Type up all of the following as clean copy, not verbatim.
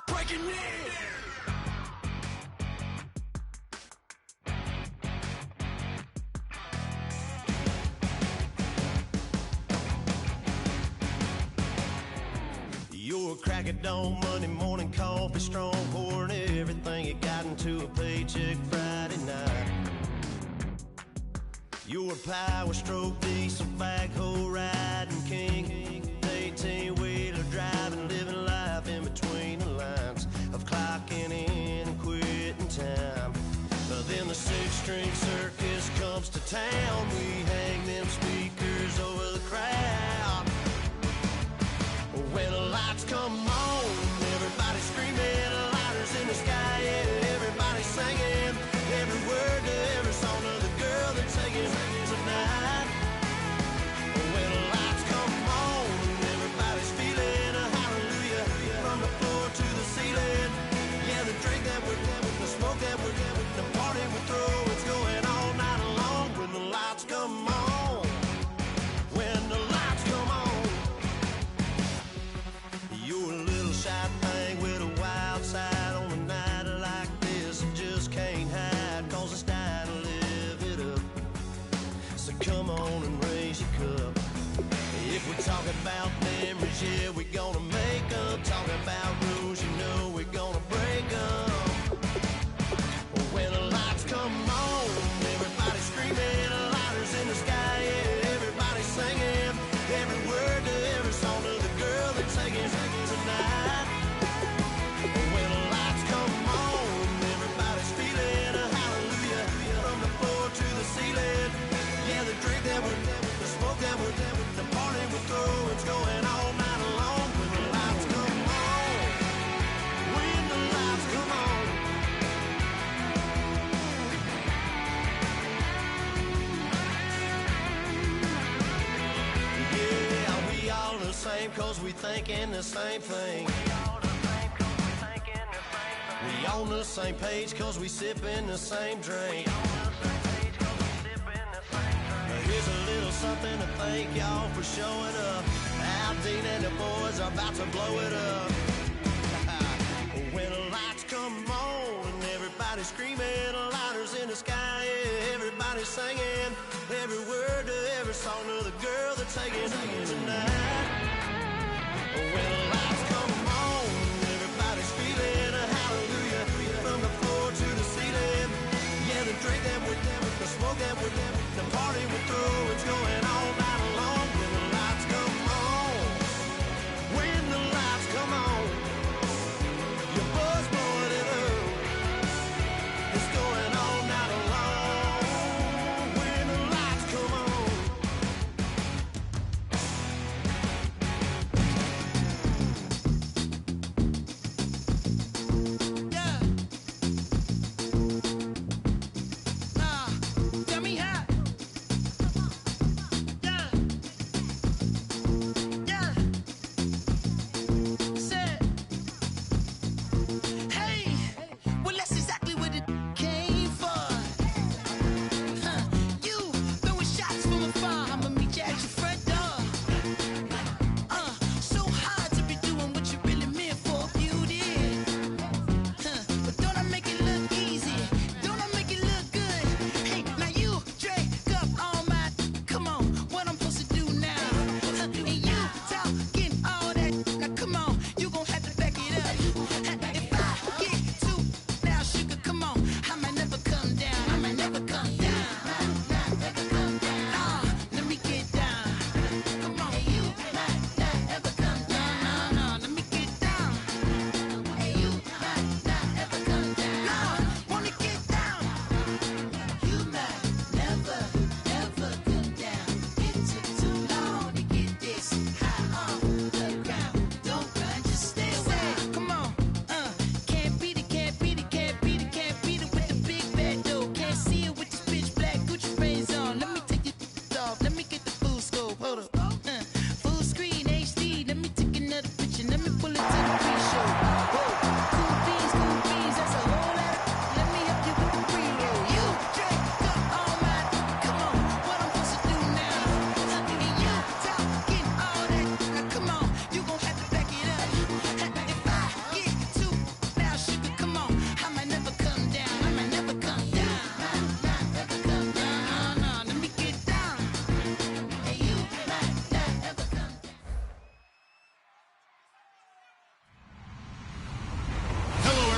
breaking in. You're a crack at dawn, Monday morning coffee strong, pouring everything you got into a paycheck Friday night. You're a power stroke, diesel backhoe riding king, 18-wheeler driving, living life in between the lines of clocking in and quitting time. Then the six-string circus comes to town. We hang them speakers over the crowd. When the lights come on, everybody screaming, lighters in the sky, yeah, everybody singing every word to every song of the girl they're taking tonight. When the lights come on, everybody's feeling a hallelujah from the floor to the ceiling. Yeah, the drink that we're having, the smoke that we're having, the party we throw, it's going all night long. When the lights come on, when the lights come on. You're a little shy thing with a wild side. On a night like this, you just can't hide, cause it's time to live it up. So come on and raise your cup. If we're talking about memories, yeah, we're gonna make them. Talking about rules, you know we're gonna break them. When the lights come on, everybody screaming, lighters in the sky, yeah, everybody singing every word to every song of the girl they're taking tonight. When the lights come on, everybody's feeling a hallelujah from the floor to the ceiling. Yeah, the drink that we're having, the smoke that we're having, the party we throw, it's going all night long. When the lights come on, when the lights come on. Yeah, we all the same cause we thinking the same thing. We on the same page cause we sipping the same drink. Here's a little something to thank y'all for showing up. Al Dean and the boys are about to blow it up. When the lights come on and everybody's screaming, lighters in the sky, yeah, everybody's singing every word to every song of the girl they're taking tonight. When the lights come on, everybody's feeling a hallelujah from the floor to the ceiling. Yeah, the drink that we're having, the smoke that we're having, the party we throw, it's going all night long. When the lights come on, when the lights come on, your buzz blowing it up, it's going all night long. When the lights come on.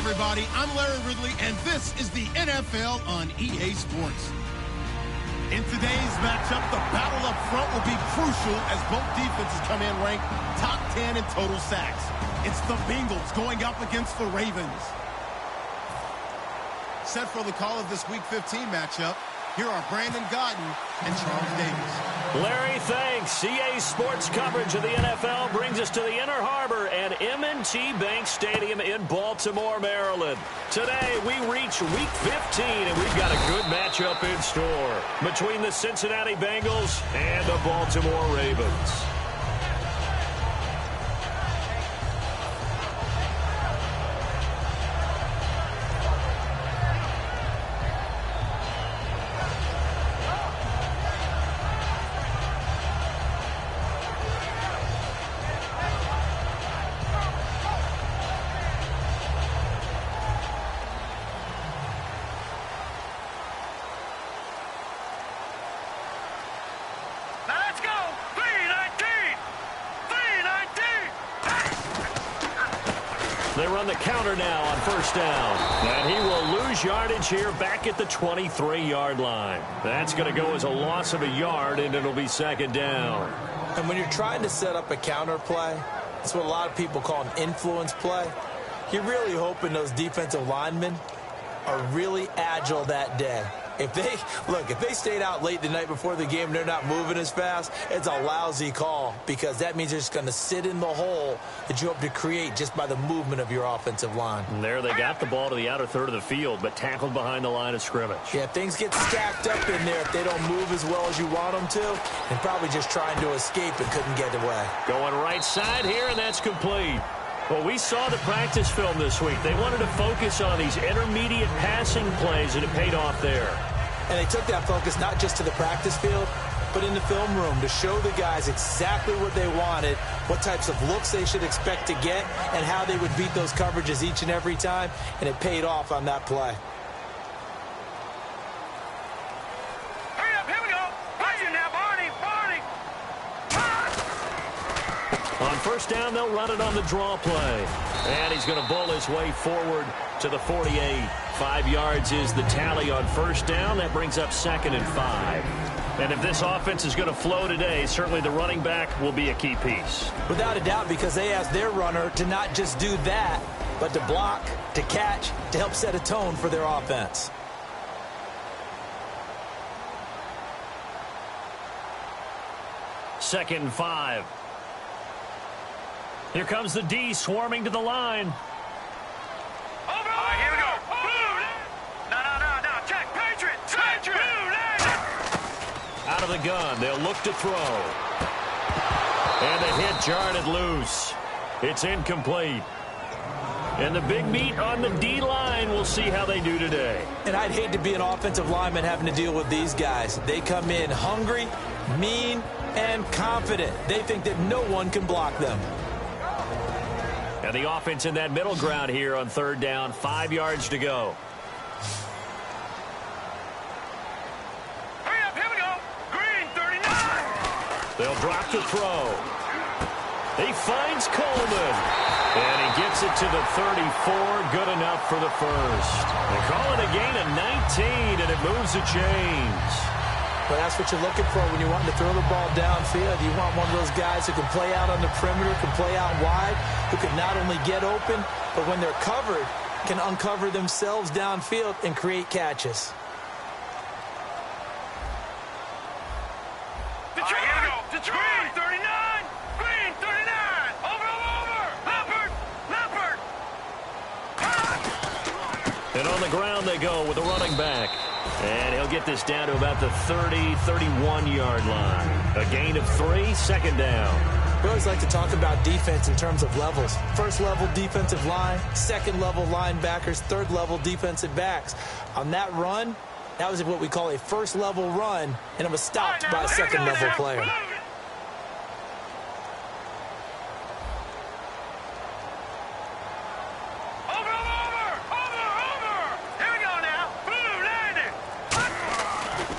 everybody. I'm Larry Ridley, and this is the NFL on EA Sports. In today's matchup, the battle up front will be crucial as both defenses come in ranked top 10 in total sacks. It's the Bengals going up against the Ravens. Set for the call of this Week 15 matchup, here are Brandon Gaudin and Charles Davis. Larry, thanks. EA Sports coverage of the NFL brings us to the Inner Harbor at M&T Bank Stadium in Baltimore, Maryland. Today, we reach Week 15, and we've got a good matchup in store between the Cincinnati Bengals and the Baltimore Ravens. They run the counter now on first down. And he will lose yardage here back at the 23-yard line. That's going to go as a loss of a yard, and it'll be second down. And when you're trying to set up a counter play, that's what a lot of people call an influence play. You're really hoping those defensive linemen are really agile that day. If they stayed out late the night before the game and they're not moving as fast, it's a lousy call because that means they're just going to sit in the hole that you hope to create just by the movement of your offensive line. And there they got the ball to the outer third of the field, but tackled behind the line of scrimmage. Yeah, things get stacked up in there if they don't move as well as you want them to, and probably just trying to escape and couldn't get away. Going right side here, and that's complete. Well, we saw the practice film this week. They wanted to focus on these intermediate passing plays, and it paid off there. And they took that focus not just to the practice field, but in the film room to show the guys exactly what they wanted, what types of looks they should expect to get, and how they would beat those coverages each and every time, and it paid off on that play. Hurry up, here we go. Watch it now, Barney. On first down, they'll run it on the draw play. And he's going to bowl his way forward to the 48. 5 yards is the tally on first down. That brings up 2nd and 5. And if this offense is going to flow today, certainly the running back will be a key piece. Without a doubt, because they asked their runner to not just do that, but to block, to catch, to help set a tone for their offense. Second and 5. Here comes the D swarming to the line. All right, here we go. No. Check. Patriot. Out of the gun. They'll look to throw. And the hit jarred loose. It's incomplete. And the big meat on the D-line. We'll see how they do today. And I'd hate to be an offensive lineman having to deal with these guys. They come in hungry, mean, and confident. They think that no one can block them. And the offense in that middle ground here on third down. 5 yards to go. Hurry up, here we go. Green, 39. They'll drop the throw. He finds Coleman. And he gets it to the 34. Good enough for the first. They call it a gain of 19, and it moves the chains. But that's what you're looking for when you want to throw the ball downfield. You want one of those guys who can play out on the perimeter, can play out wide, who can not only get open, but when they're covered, can uncover themselves downfield and create catches. Detroit, Green, 39. Green, 39. Over. Leopard. And on the ground they go with the running back. And he'll get this down to about the 31-yard line. A gain of 3, second down. We always like to talk about defense in terms of levels. First level defensive line, second level linebackers, third level defensive backs. On that run, that was what we call a first level run, and it was stopped by a second level player.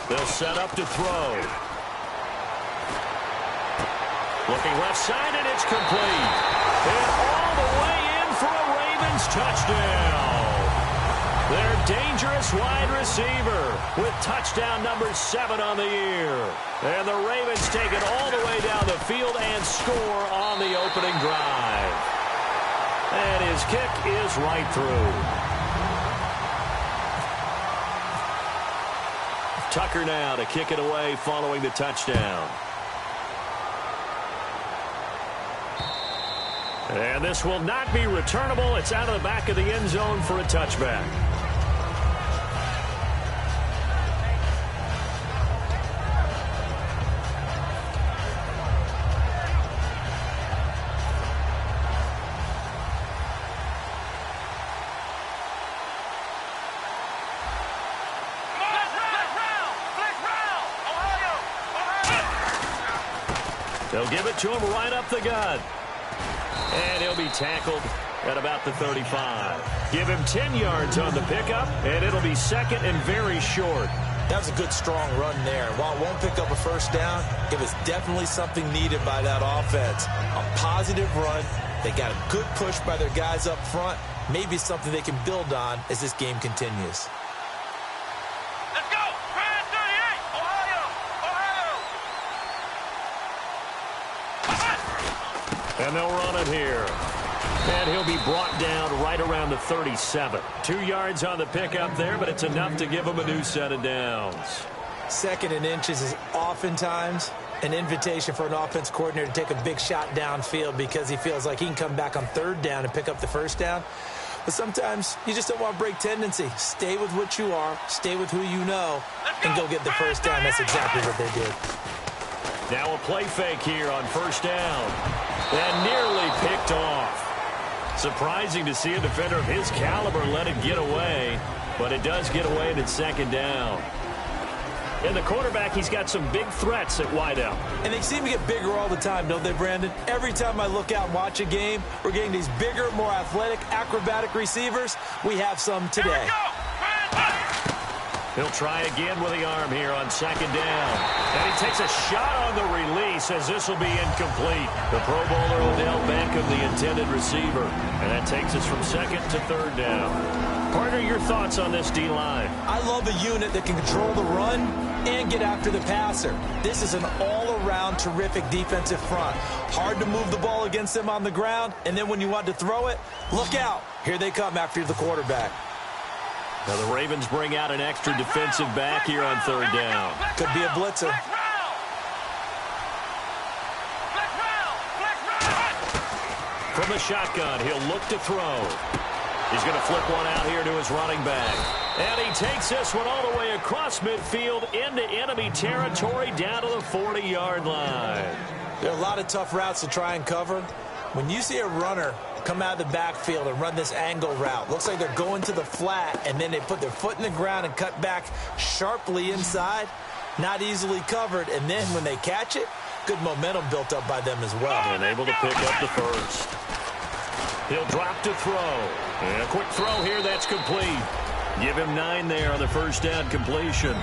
They'll set up to throw. Looking left side, and it's complete. And all the way in for a Ravens touchdown. dangerous wide receiver with touchdown number 7 on the year. And the Ravens take it all the way down the field and score on the opening drive. And his kick is right through. Tucker now to kick it away following the touchdown. And this will not be returnable. It's out of the back of the end zone for a touchback. They'll give it to him right up the gut. And he'll be tackled at about the 35. Give him 10 yards on the pickup, and it'll be second and very short. That was a good, strong run there. While it won't pick up a first down, it was definitely something needed by that offense. A positive run. They got a good push by their guys up front. Maybe something they can build on as this game continues. Let's go! Grand 38! Ohio! And they'll run it here. And he'll be brought down right around the 37. 2 yards on the pickup there, but it's enough to give him a new set of downs. Second and inches is oftentimes an invitation for an offense coordinator to take a big shot downfield because he feels like he can come back on third down and pick up the first down. But sometimes you just don't want to break tendency. Stay with what you are, stay with who you know, and go get the first down. That's exactly what they did. Now a play fake here on first down. And nearly picked off. Surprising to see a defender of his caliber let it get away, but it does get away and it's second down. And the quarterback, he's got some big threats at wideout. And they seem to get bigger all the time, don't they, Brandon? Every time I look out and watch a game, we're getting these bigger, more athletic, acrobatic receivers. We have some today. He'll try again with the arm here on second down. And he takes a shot on the release as this will be incomplete. The Pro Bowler Odell Beckham, the intended receiver. And that takes us from second to third down. Partner, your thoughts on this D-line? I love a unit that can control the run and get after the passer. This is an all-around terrific defensive front. Hard to move the ball against them on the ground. And then when you want to throw it, look out. Here they come after the quarterback. Now the Ravens bring out an extra defensive back here on third down. Could be a blitzer. From the shotgun, he'll look to throw. He's going to flip one out here to his running back. And he takes this one all the way across midfield into enemy territory down to the 40-yard line. There are a lot of tough routes to try and cover. When you see a runner come out of the backfield and run this angle route, looks like they're going to the flat, and then they put their foot in the ground and cut back sharply inside, not easily covered, and then when they catch it, good momentum built up by them as well. And able to pick up the first. He'll drop to throw. And a quick throw here, that's complete. Give him 9 there on the first down completion.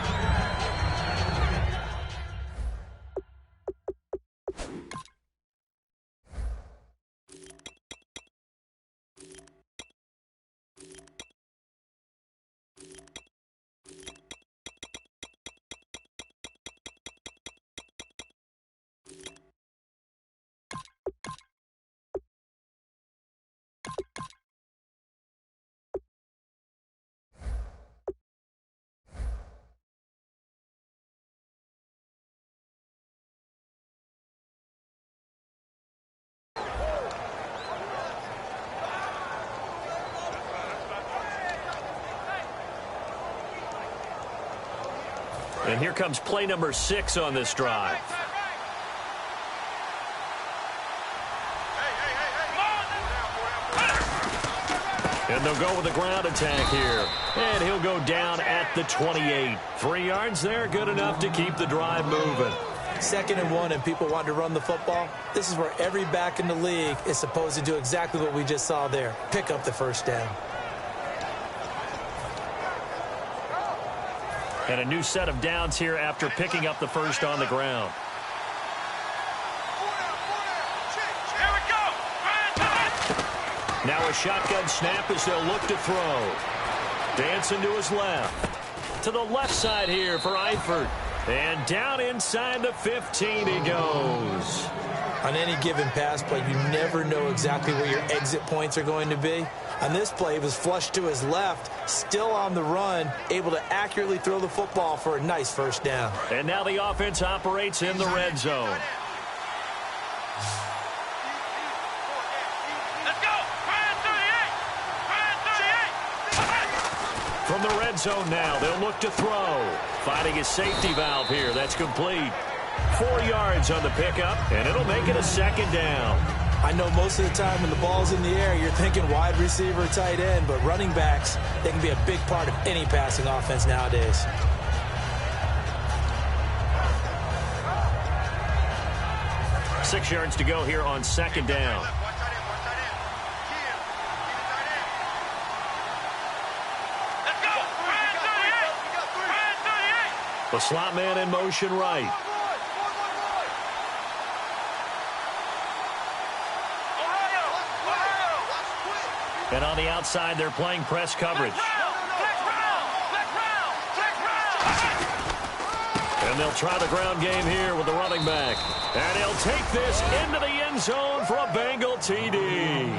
And here comes play number 6 on this drive. And they'll go with the ground attack here. And he'll go down at the 28. 3 yards there, good enough to keep the drive moving. 2nd and 1 and people want to run the football. This is where every back in the league is supposed to do exactly what we just saw there. Pick up the first down. And a new set of downs here after picking up the first on the ground. Here we go! Now a shotgun snap as they'll look to throw. Dancing to his left. To the left side here for Eifert. And down inside the 15 he goes. On any given pass play, you never know exactly where your exit points are going to be. On this play, he was flushed to his left, still on the run, able to accurately throw the football for a nice first down. And now the offense operates in the red zone. Let's go! Brand 38! From the red zone now, they'll look to throw. Finding his safety valve here. That's complete. 4 yards on the pickup, and it'll make it a second down. I know most of the time when the ball's in the air, you're thinking wide receiver, tight end, but running backs, they can be a big part of any passing offense nowadays. Six yards to go here on second down. Let's go! Brand 38! Brand 38! The slot man in motion right. And on the outside, they're playing press coverage. And they'll try the ground game here with the running back. And he'll take this into the end zone for a Bengal TD.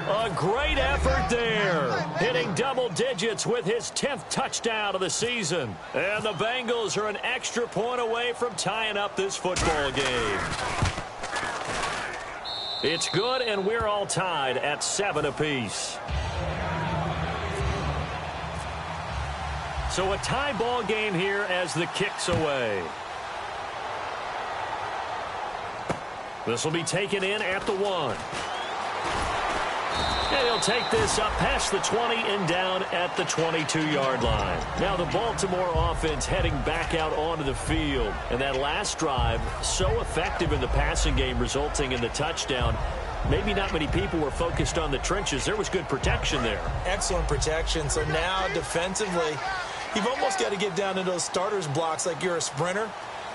A great effort there. Hitting double digits with his 10th touchdown of the season. And the Bengals are an extra point away from tying up this football game. It's good, and we're all tied at 7 apiece. So a tie ball game here as the kick's away. This will be taken in at the 1. And he'll take this up past the 20 and down at the 22-yard line. Now the Baltimore offense heading back out onto the field. And that last drive, so effective in the passing game, resulting in the touchdown. Maybe not many people were focused on the trenches. There was good protection there. Excellent protection. So now defensively, you've almost got to get down to those starters blocks like you're a sprinter.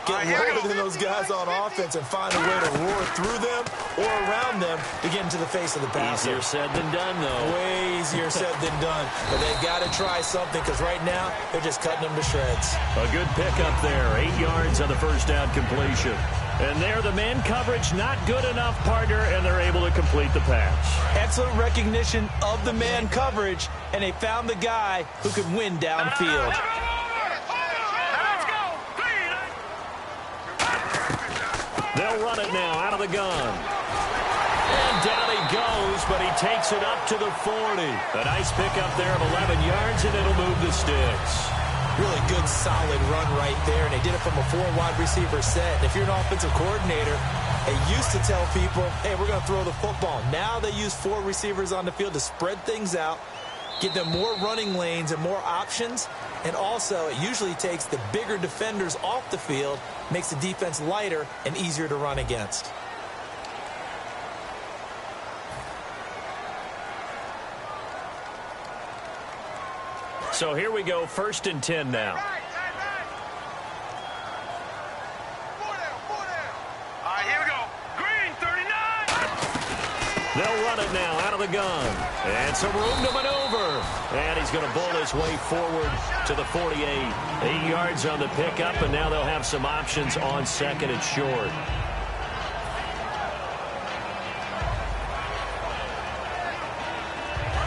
Get lower than those guys on offense and find a way to roar through them or around them to get into the face of the passer. Easier said than done, though. Way easier said than done. But they've got to try something because right now they're just cutting them to shreds. A good pickup there. 8 yards on the first down completion. And there, the man coverage not good enough, partner, and they're able to complete the pass. Excellent recognition of the man coverage, and they found the guy who could win downfield. They'll run it now out of the gun. And down he goes, but he takes it up to the 40. A nice pickup there of 11 yards, and it'll move the sticks. Really good, solid run right there, and they did it from a 4-wide receiver set. And if you're an offensive coordinator, they used to tell people, hey, we're going to throw the football. Now they use 4 receivers on the field to spread things out, give them more running lanes and more options. And also, it usually takes the bigger defenders off the field, makes the defense lighter and easier to run against. So here we go, 1st and 10 now. Here we go. Green 39. They'll run it now out of the gun. And some room to maneuver. And he's going to bull his way forward to the 48. 8 yards on the pickup, and now they'll have some options on 2nd and short.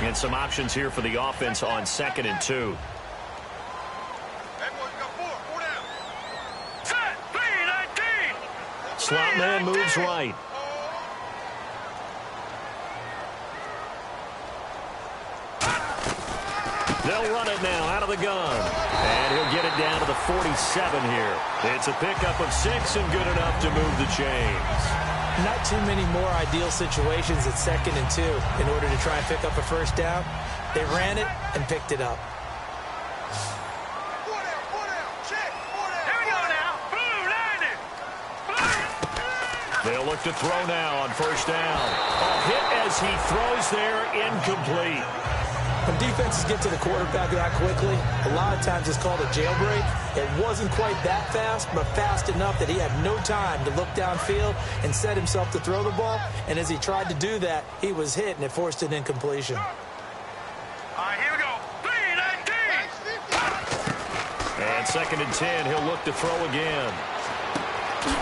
And some options here for the offense on 2nd and 2. Set. 3-19. Slot man moves right. They'll run it now out of the gun. And he'll get it down to the 47 here. It's a pickup of 6 and good enough to move the chains. Not too many more ideal situations at 2nd and 2 in order to try and pick up a first down. They ran it and picked it up. Here we go now. Blue 90. They'll look to throw now on 1st down. A hit as he throws there, incomplete. When defenses get to the quarterback that quickly, a lot of times it's called a jailbreak. It wasn't quite that fast, but fast enough that he had no time to look downfield and set himself to throw the ball. And as he tried to do that, he was hit, and it forced an incompletion. Here we go. 3-19. 2nd and 10. He'll look to throw again.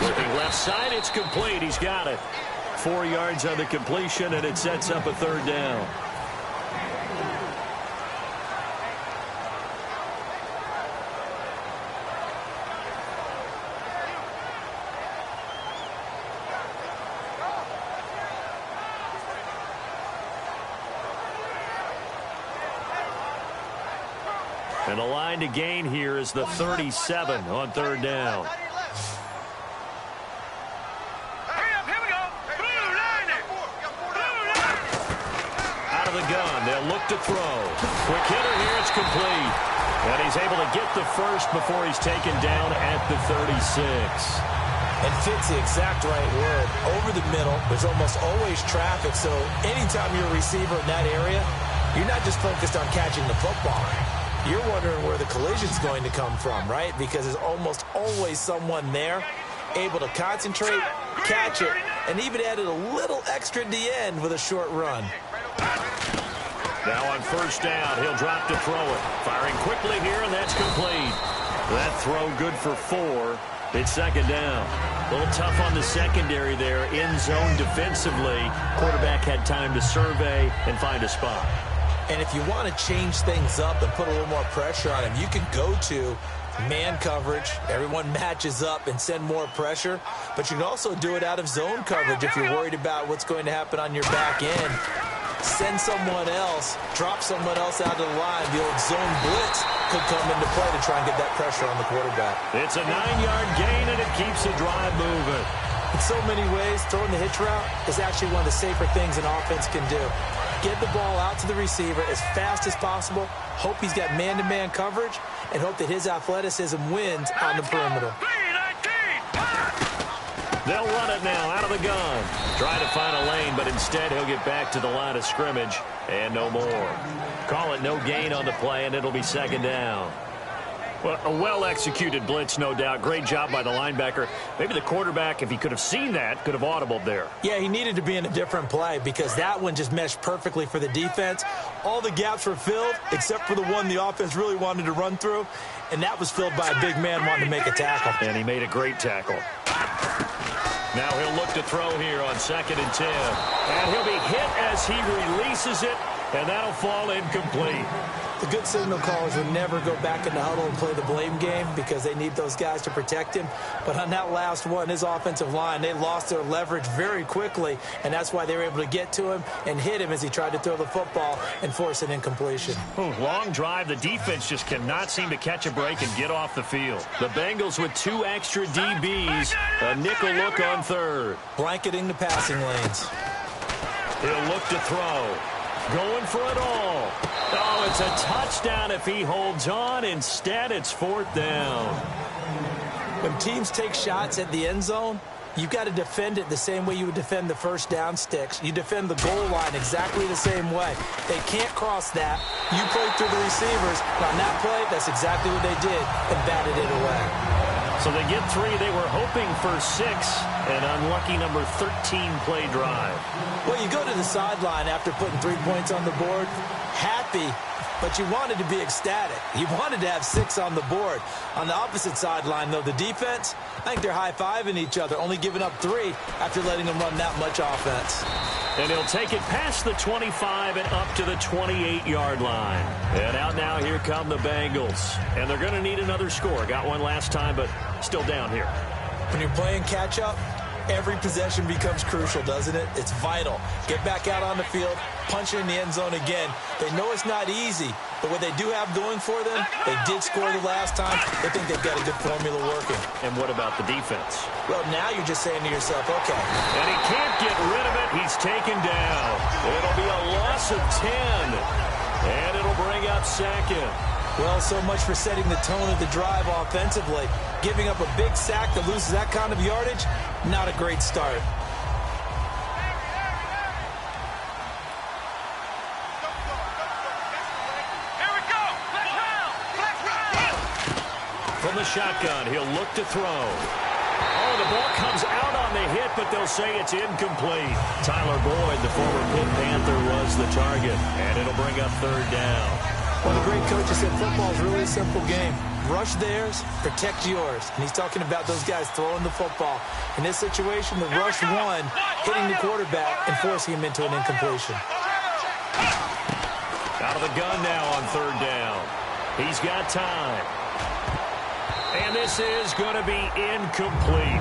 Working left side, it's complete. He's got it. 4 yards on the completion, and it sets up a 3rd down. And the line to gain here is the 37 on 3rd down. Out of the gun, they'll look to throw. Quick hitter here, it's complete. And he's able to get the first before he's taken down at the 36. And fits the exact right word. Over the middle, there's almost always traffic, so anytime you're a receiver in that area, you're not just focused on catching the football. You're wondering where the collision's going to come from, right? Because there's almost always someone there able to concentrate, catch it, and even added a little extra at the end with a short run. Now on 1st down, he'll drop to throw it. Firing quickly here, and that's complete. That throw good for 4. It's 2nd down. A little tough on the secondary there. In zone defensively. Quarterback had time to survey and find a spot. And if you want to change things up and put a little more pressure on him, you can go to man coverage. Everyone matches up and send more pressure. But you can also do it out of zone coverage if you're worried about what's going to happen on your back end. Send someone else, drop someone else out of the line. The old zone blitz could come into play to try and get that pressure on the quarterback. It's a 9-yard gain, and it keeps the drive moving. In so many ways, throwing the hitch route is actually one of the safer things an offense can do. Get the ball out to the receiver as fast as possible, hope he's got man-to-man coverage, and hope that his athleticism wins on the perimeter. They'll run it now out of the gun. Try to find a lane, but instead he'll get back to the line of scrimmage, and no more. Call it no gain on the play, and it'll be 2nd down. Well, a well-executed blitz, no doubt. Great job by the linebacker. Maybe the quarterback, if he could have seen that, could have audibled there. Yeah, he needed to be in a different play because that one just meshed perfectly for the defense. All the gaps were filled except for the one the offense really wanted to run through, and that was filled by a big man wanting to make a tackle. And he made a great tackle. Now he'll look to throw here on 2nd and 10. And he'll be hit as he releases it, and that'll fall incomplete. The good signal callers would never go back in the huddle and play the blame game because they need those guys to protect him. But on that last one, his offensive line, they lost their leverage very quickly, and that's why they were able to get to him and hit him as he tried to throw the football and force an incompletion. Long drive. The defense just cannot seem to catch a break and get off the field. The Bengals with 2 extra DBs. A nickel look on 3rd. Blanketing the passing lanes. He'll look to throw. Going for it all. Oh, it's a touchdown if he holds on. Instead, it's 4th down. When teams take shots at the end zone, you've got to defend it the same way you would defend the 1st down sticks. You defend the goal line exactly the same way. They can't cross that. You play through the receivers. On that play, that's exactly what they did and batted it away. So they get 3. They were hoping for 6. An unlucky number 13 play drive. Well, you go to the sideline after putting 3 points on the board, happy, but you wanted to be ecstatic. You wanted to have 6 on the board. On the opposite sideline, though, the defense, I think they're high-fiving each other, only giving up 3 after letting them run that much offense. And he'll take it past the 25 and up to the 28-yard line. And out now, here come the Bengals. And they're going to need another score. Got one last time, but still down here. When you're playing catch-up, every possession becomes crucial, doesn't it? It's vital. Get back out on the field, punch it in the end zone again. They know it's not easy, but what they do have going for them, they did score the last time. They think they've got a good formula working. And what about the defense? Well, now you're just saying to yourself, okay. And he can't get rid of it. He's taken down. It'll be a loss of 10. And it'll bring up 2nd. Well, so much for setting the tone of the drive offensively. Giving up a big sack that loses that kind of yardage, not a great start. Here we go. Flex round. Flex round. From the shotgun, he'll look to throw. Oh, the ball comes out on the hit, but they'll say it's incomplete. Tyler Boyd, the former Pitt Panther, was the target, and it'll bring up 3rd down. Well, the great coach has said football is really a simple game. Rush theirs, protect yours. And he's talking about those guys throwing the football. In this situation, the rush one, hitting the quarterback and forcing him into an incompletion. Out of the gun now on third down. He's got time. And this is going to be incomplete.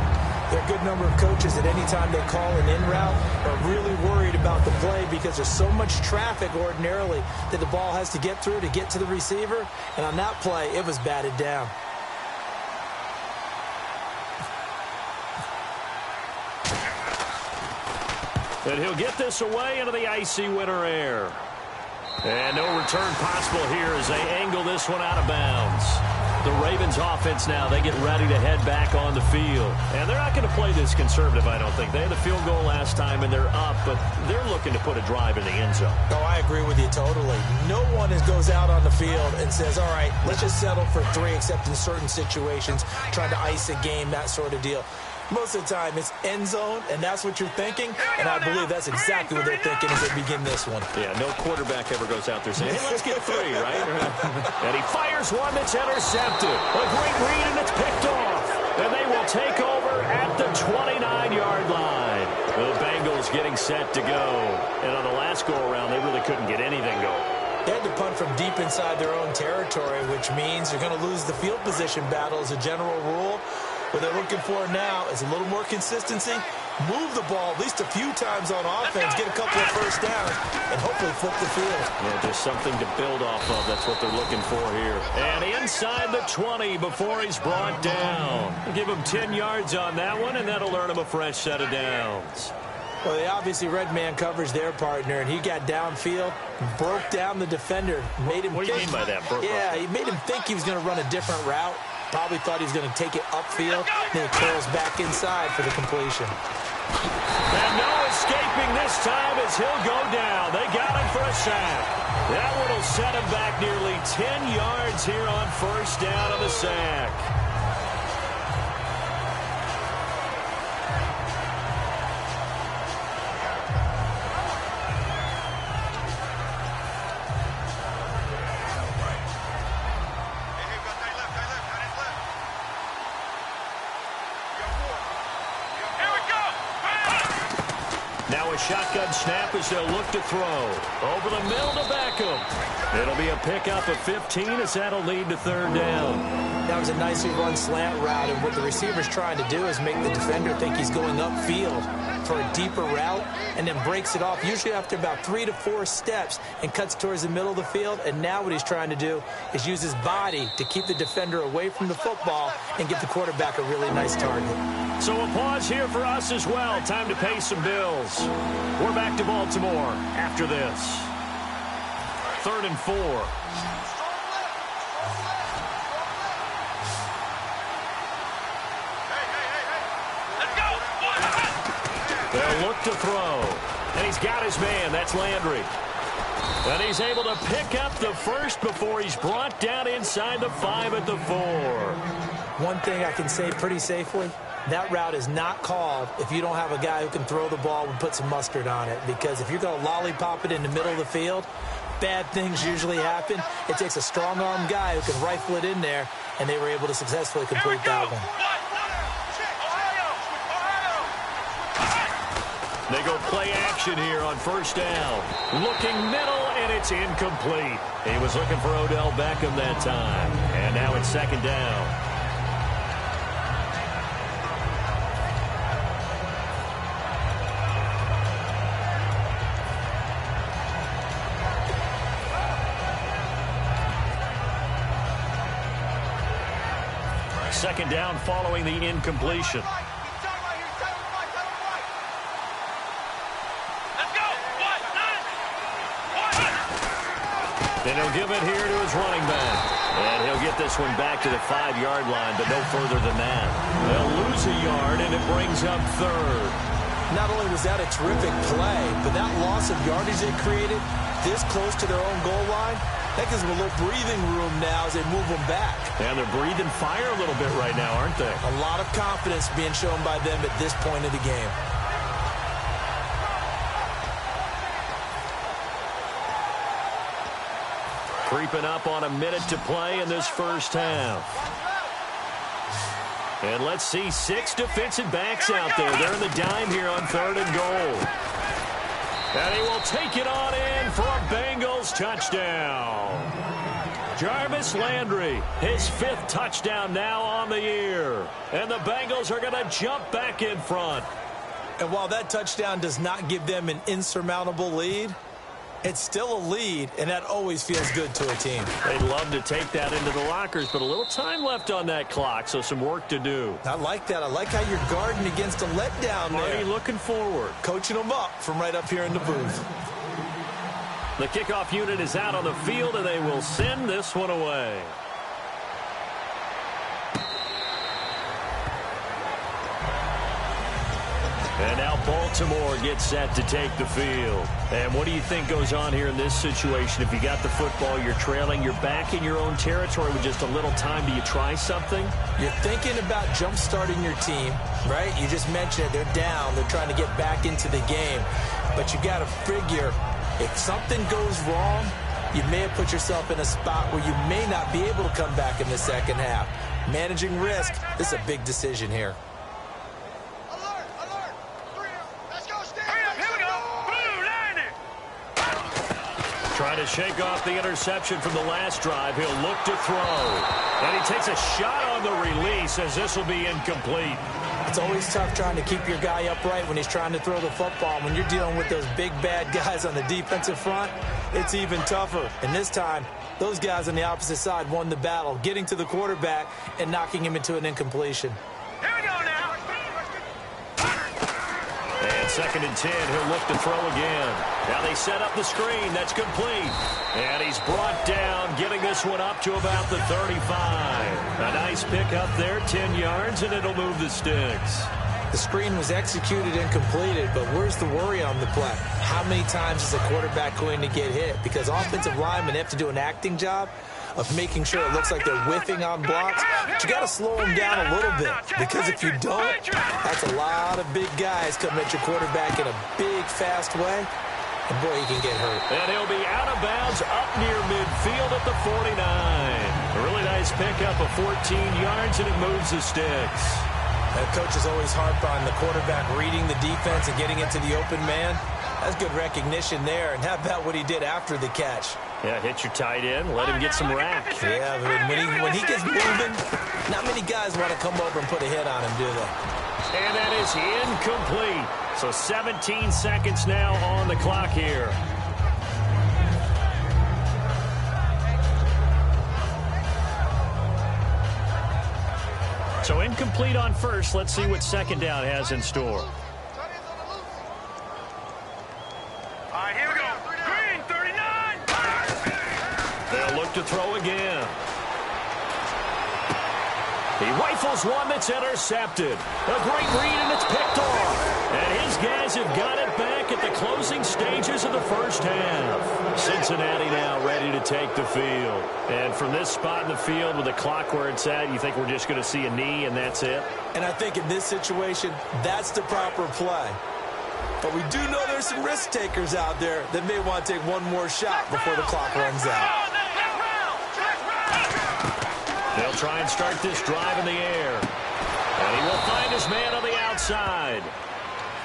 There are a good number of coaches at any time they call an in route are really worried about the play because there's so much traffic ordinarily that the ball has to get through to get to the receiver. And on that play, it was batted down. And he'll get this away into the icy winter air. And no return possible here as they angle this one out of bounds. The Ravens offense now, they get ready to head back on the field. And they're not going to play this conservative, I don't think. They had the field goal last time, and they're up, but they're looking to put a drive in the end zone. Oh, I agree with you totally. No one goes out on the field and says, all right, let's just settle for 3, except in certain situations, trying to ice a game, that sort of deal. Most of the time, it's end zone, and that's what you're thinking, and I believe that's exactly what they're thinking as they begin this one. Yeah, no quarterback ever goes out there saying, hey, let's get 3, right? And he fires one that's intercepted. A great read, and it's picked off. And they will take over at the 29-yard line. The Bengals getting set to go. And on the last go-around, they really couldn't get anything going. They had to punt from deep inside their own territory, which means you're going to lose the field position battle as a general rule. What they're looking for now is a little more consistency, move the ball at least a few times on offense, get a couple of first downs, and hopefully flip the field. Yeah, just something to build off of. That's what they're looking for here. And inside the 20 before he's brought down. Give him 10 yards on that one, and that'll earn him a fresh set of downs. Well, they obviously red man coverage their partner, and he got downfield, broke down the defender, made him. What do you mean by that? Yeah, he made him think he was going to run a different route. Probably thought he was going to take it upfield. Then he curls back inside for the completion. And no escaping this time as he'll go down. They got him for a sack. That one will set him back nearly 10 yards here on first down on the sack. Shotgun snap as they'll look to throw. Over the middle to Beckham. It'll be a pickup of 15 as that'll lead to third down. That was a nicely run slant route, and what the receiver's trying to do is make the defender think he's going upfield for a deeper route and then breaks it off, usually after about 3 to 4 steps, and cuts towards the middle of the field. And now what he's trying to do is use his body to keep the defender away from the football and get the quarterback a really nice target. So a pause here for us as well. Time to pay some bills. We're back to Baltimore after this. 3rd and 4. They'll look to throw. And he's got his man. That's Landry. And he's able to pick up the first before he's brought down inside the 5 at the 4. One thing I can say pretty safely, that route is not called if you don't have a guy who can throw the ball and put some mustard on it. Because if you're going to lollipop it in the middle of the field, bad things usually happen. It takes a strong-arm guy who can rifle it in there, and they were able to successfully complete that one. They go play action here on first down. Looking middle, and it's incomplete. He was looking for Odell Beckham that time. And now it's 2nd down. Second down following the incompletion. And he'll give it here to his running back. And he'll get this one back to the 5-yard line, but no further than that. They'll lose a yard, and it brings up 3rd. Not only was that a terrific play, but that loss of yardage they created this close to their own goal line, that gives them a little breathing room now as they move them back. And they're breathing fire a little bit right now, aren't they? A lot of confidence being shown by them at this point of the game. Creeping up on a minute to play in this first half. And let's see 6 defensive backs out there. They're in the dime here on 3rd and goal. And he will take it on in for a Bengals touchdown. Jarvis Landry, his 5th touchdown now on the year. And the Bengals are going to jump back in front. And while that touchdown does not give them an insurmountable lead, it's still a lead, and that always feels good to a team. They'd love to take that into the lockers, but a little time left on that clock, so some work to do. I like that. I like how you're guarding against a letdown there. Already looking forward. Coaching them up from right up here in the booth. The kickoff unit is out on the field, and they will send this one away. And now Baltimore gets set to take the field. And what do you think goes on here in this situation? If you got the football, you're trailing, you're back in your own territory with just a little time. Do you try something? You're thinking about jump-starting your team, right? You just mentioned it. They're down. They're trying to get back into the game. But you got to figure, if something goes wrong, you may have put yourself in a spot where you may not be able to come back in the second half. Managing risk, this is a big decision here. Trying to shake off the interception from the last drive. He'll look to throw. And he takes a shot on the release as this will be incomplete. It's always tough trying to keep your guy upright when he's trying to throw the football. When you're dealing with those big, bad guys on the defensive front, it's even tougher. And this time, those guys on the opposite side won the battle, getting to the quarterback and knocking him into an incompletion. Here we go now. And 2nd and 10, he'll look to throw again. Now they set up the screen. That's complete. And he's brought down, getting this one up to about the 35. A nice pick up there, 10 yards, and it'll move the sticks. The screen was executed and completed, but where's the worry on the play? How many times is a quarterback going to get hit? Because offensive linemen have to do an acting job of making sure it looks like they're whiffing on blocks. But you got to slow them down a little bit, because if you don't, that's a lot of big guys coming at your quarterback in a big, fast way. And boy, he can get hurt. And he'll be out of bounds up near midfield at the 49. A really nice pickup of 14 yards, and it moves the sticks. And coaches always harp on the quarterback reading the defense and getting into the open man. That's good recognition there. And how about what he did after the catch? Yeah, hit your tight end, let him get some rack. Yeah, but when he gets moving, not many guys want to come over and put a hit on him, do they? And that is incomplete. So 17 seconds now on the clock here. So incomplete on first. Let's see what 2nd down has in store. All right, here we go. Green, 39. They'll look to throw again. He rifles one that's intercepted. A great read, and it's picked off. And his guys have got it back at the closing stages of the first half. Cincinnati now ready to take the field. And from this spot in the field with the clock where it's at, you think we're just going to see a knee and that's it? And I think in this situation, that's the proper play. But we do know there's some risk takers out there that may want to take one more shot before the clock runs out. They'll try and start this drive in the air. And he will find his man on the outside.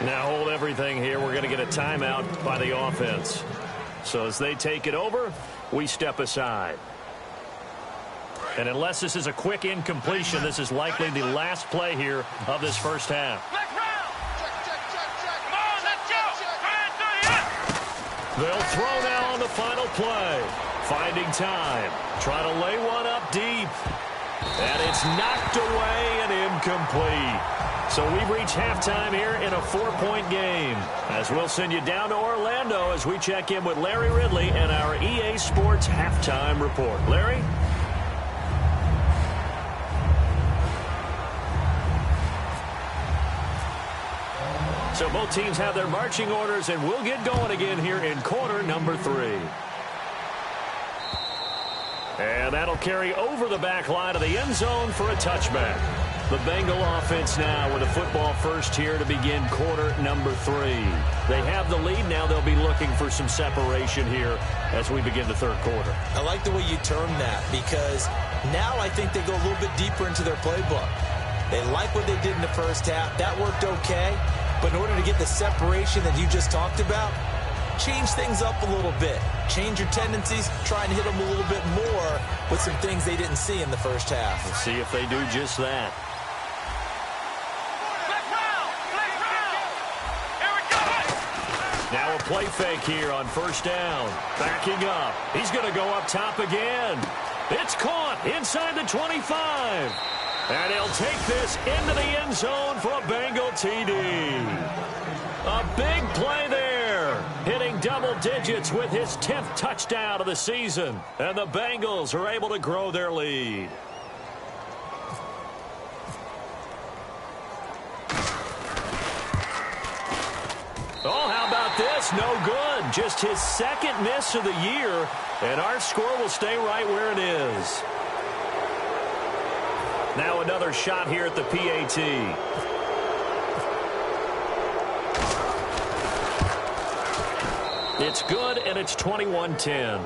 Now hold everything here. We're going to get a timeout by the offense. So as they take it over, we step aside. And unless this is a quick incompletion, this is likely the last play here of this first half. They'll throw now on the final play. Finding time. Trying to lay one up deep. And it's knocked away and incomplete. So we've reached halftime here in a 4-point game. As we'll send you down to Orlando as we check in with Larry Ridley and our EA Sports Halftime Report. Larry? So both teams have their marching orders, and we'll get going again here in quarter number 3. And that'll carry over the back line of the end zone for a touchback. The Bengal offense now with a football first here to begin quarter number 3. They have the lead. Now they'll be looking for some separation here as we begin the third quarter. I like the way you term that, because now I think they go a little bit deeper into their playbook. They like what they did in the first half. That worked okay. But in order to get the separation that you just talked about, change things up a little bit. Change your tendencies, try and hit them a little bit more with some things they didn't see in the first half. We'll see if they do just that. Now a play fake here on first down. Backing up. He's going to go up top again. It's caught inside the 25. And he'll take this into the end zone for a Bengal TD. A big play there. Hitting double digits with his 10th touchdown of the season. And the Bengals are able to grow their lead. Oh, how about this? No good. Just his second miss of the year. And our score will stay right where it is. Now another shot here at the PAT. It's good, and it's 21-10.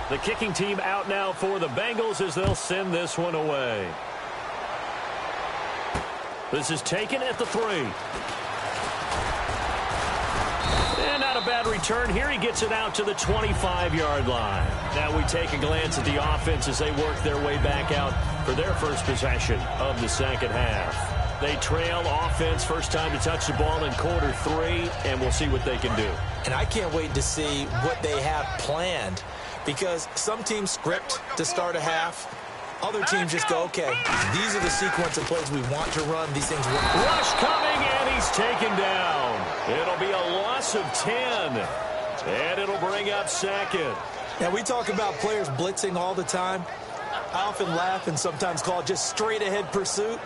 The kicking team out now for the Bengals as they'll send this one away. This is taken at the 3. And not a bad return here. He gets it out to the 25-yard line. Now we take a glance at the offense as they work their way back out for their first possession of the second half. They trail offense, first time to touch the ball in quarter 3, and we'll see what they can do. And I can't wait to see what they have planned, because some teams script to start a half. Other teams just go, okay, these are the sequence of plays we want to run. These things work. Rush coming, and he's taken down. It'll be a loss of 10, and it'll bring up second. Now, we talk about players blitzing all the time. I often laugh and sometimes call it just straight-ahead pursuit.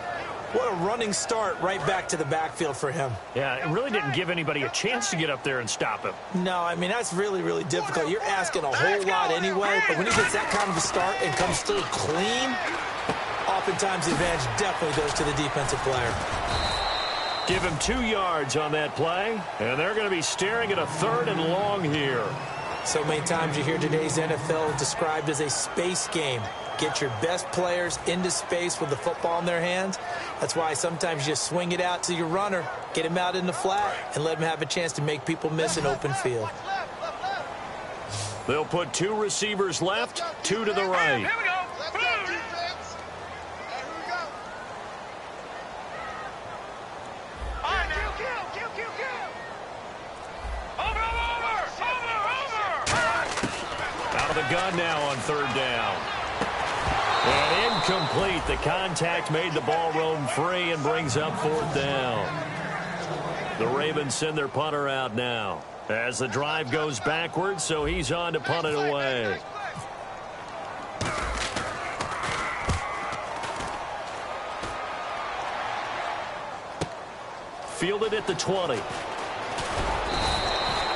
What a running start right back to the backfield for him. Yeah, it really didn't give anybody a chance to get up there and stop him. No, I mean, that's really, really difficult. You're asking a whole lot anyway, but when he gets that kind of a start and comes through clean, oftentimes the advantage definitely goes to the defensive player. Give him 2 yards on that play, and they're going to be staring at a 3rd and long here. So many times you hear today's NFL described as a space game. Get your best players into space with the football in their hands. That's why sometimes you just swing it out to your runner, get him out in the flat, and let him have a chance to make people miss an open field. They'll put 2 receivers left, 2 to the right. Here we go. Out of the gun now on 3rd down. And incomplete. The contact made the ball roam free and brings up 4th down. The Ravens send their punter out now as the drive goes backwards, so he's on to punt it away. Fielded at the 20.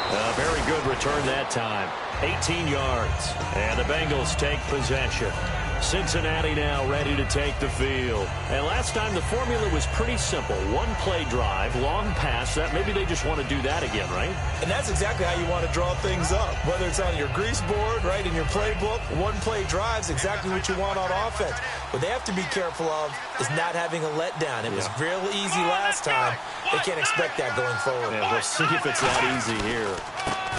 A very good return that time. 18 yards. And the Bengals take possession. Cincinnati now ready to take the field. And last time the formula was pretty simple. 1-play drive, long pass. That maybe they just want to do that again, right? And that's exactly how you want to draw things up. Whether it's on your grease board, right, in your playbook, 1-play drive's exactly what you want on offense. What they have to be careful of is not having a letdown. It was real easy last time. They can't expect that going forward. And we'll see if it's that easy here.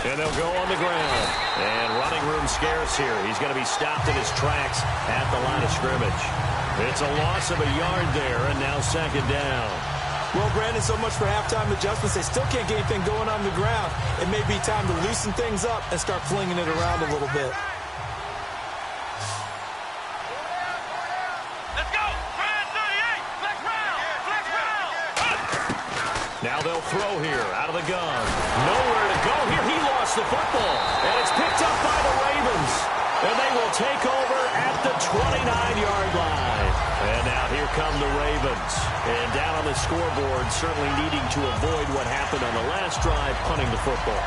And they'll go on the ground. And running room scarce here. He's going to be stopped in his tracks at the line of scrimmage. It's a loss of a yard there, and now 2nd down. Well, Brandon, so much for halftime adjustments. They still can't get anything going on the ground. It may be time to loosen things up and start flinging it around a little bit. Let's go. 38. Flex round. Flex round. Now they'll throw here out of the gun. Nowhere to go here. He lost the football. And it's picked up by the Ravens. And they will take over at the 29-yard line. And now here come the Ravens. And down on the scoreboard, certainly needing to avoid what happened on the last drive, punting the football.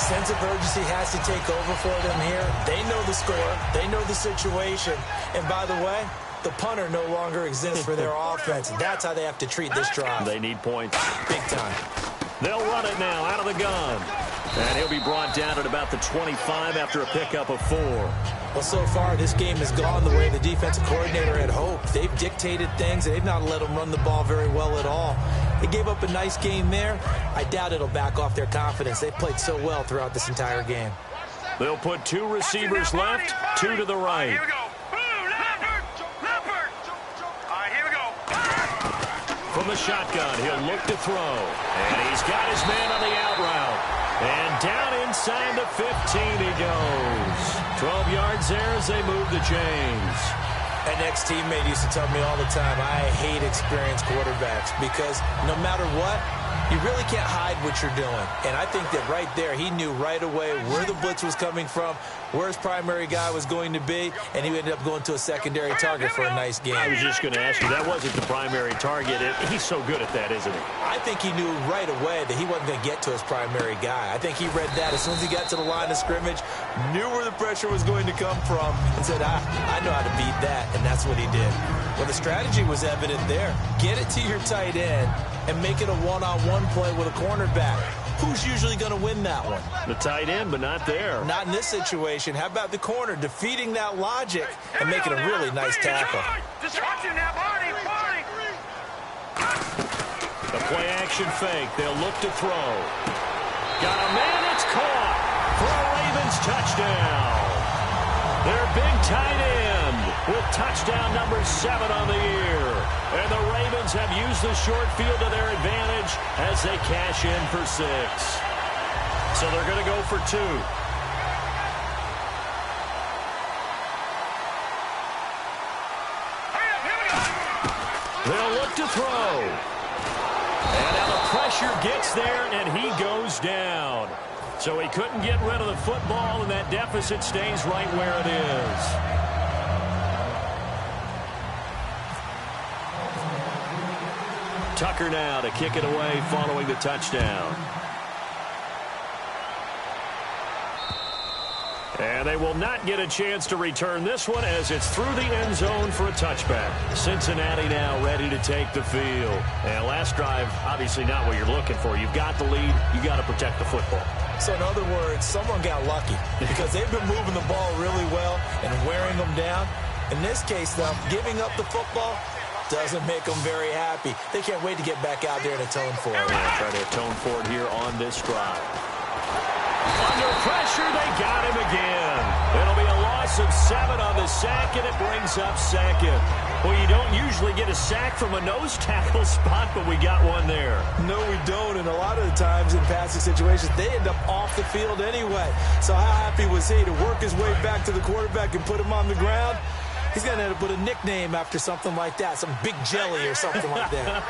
Sense of urgency has to take over for them here. They know the score. They know the situation. And by the way, the punter no longer exists for their offense. That's how they have to treat this drive. They need points. Big time. They'll run it now out of the gun. And he'll be brought down at about the 25 after a pickup of 4. Well, so far, this game has gone the way the defensive coordinator had hoped. They've dictated things. They've not let them run the ball very well at all. They gave up a nice game there. I doubt it'll back off their confidence. They've played so well throughout this entire game. They'll put 2 receivers left, 2 to the right. Here we go. Leopard. All right, here we go. From the shotgun, he'll look to throw. And he's got his man on the out route. And down inside the 15 he goes. 12 yards there as they move the chains. An ex-teammate used to tell me all the time, I hate experienced quarterbacks because no matter what, you really can't hide what you're doing. And I think that right there, he knew right away where the blitz was coming from, where his primary guy was going to be, and he ended up going to a secondary target for a nice game. I was just going to ask you, that wasn't the primary target. He's so good at that, isn't he? I think he knew right away that he wasn't going to get to his primary guy. I think he read that as soon as he got to the line of scrimmage, knew where the pressure was going to come from, and said, I know how to beat that, and that's what he did. Well, the strategy was evident there. Get it to your tight end and make it a one-on-one play with a cornerback. Who's usually going to win that one? The tight end, but not there. Not in this situation. How about the corner defeating that logic and making a really nice tackle? Disruption now, Barney. The play action fake. They'll look to throw. Got a man. It's caught for a Ravens touchdown. Their big tight end with touchdown number 7 on the year. And the Ravens have used the short field to their advantage as they cash in for 6. So they're going to go for 2. They'll look to throw. And now the pressure gets there, and he goes down. So he couldn't get rid of the football, and that deficit stays right where it is. Tucker now to kick it away following the touchdown. And they will not get a chance to return this one as it's through the end zone for a touchback. Cincinnati now ready to take the field. And last drive, obviously not what you're looking for. You've got the lead. You got to protect the football. So in other words, someone got lucky because they've been moving the ball really well and wearing them down. In this case, though, giving up the football doesn't make them very happy. They can't wait to get back out there and atone for it. Yeah, try to atone for it here on this drive. Under pressure, they got him again. It'll be a loss of 7 on the sack, and it brings up 2nd. Well, you don't usually get a sack from a nose tackle spot, but we got one there. No, we don't, and a lot of the times in passing situations, they end up off the field anyway. So how happy was he to work his way back to the quarterback and put him on the ground? He's going to end up with a nickname after something like that, some big jelly or something like that.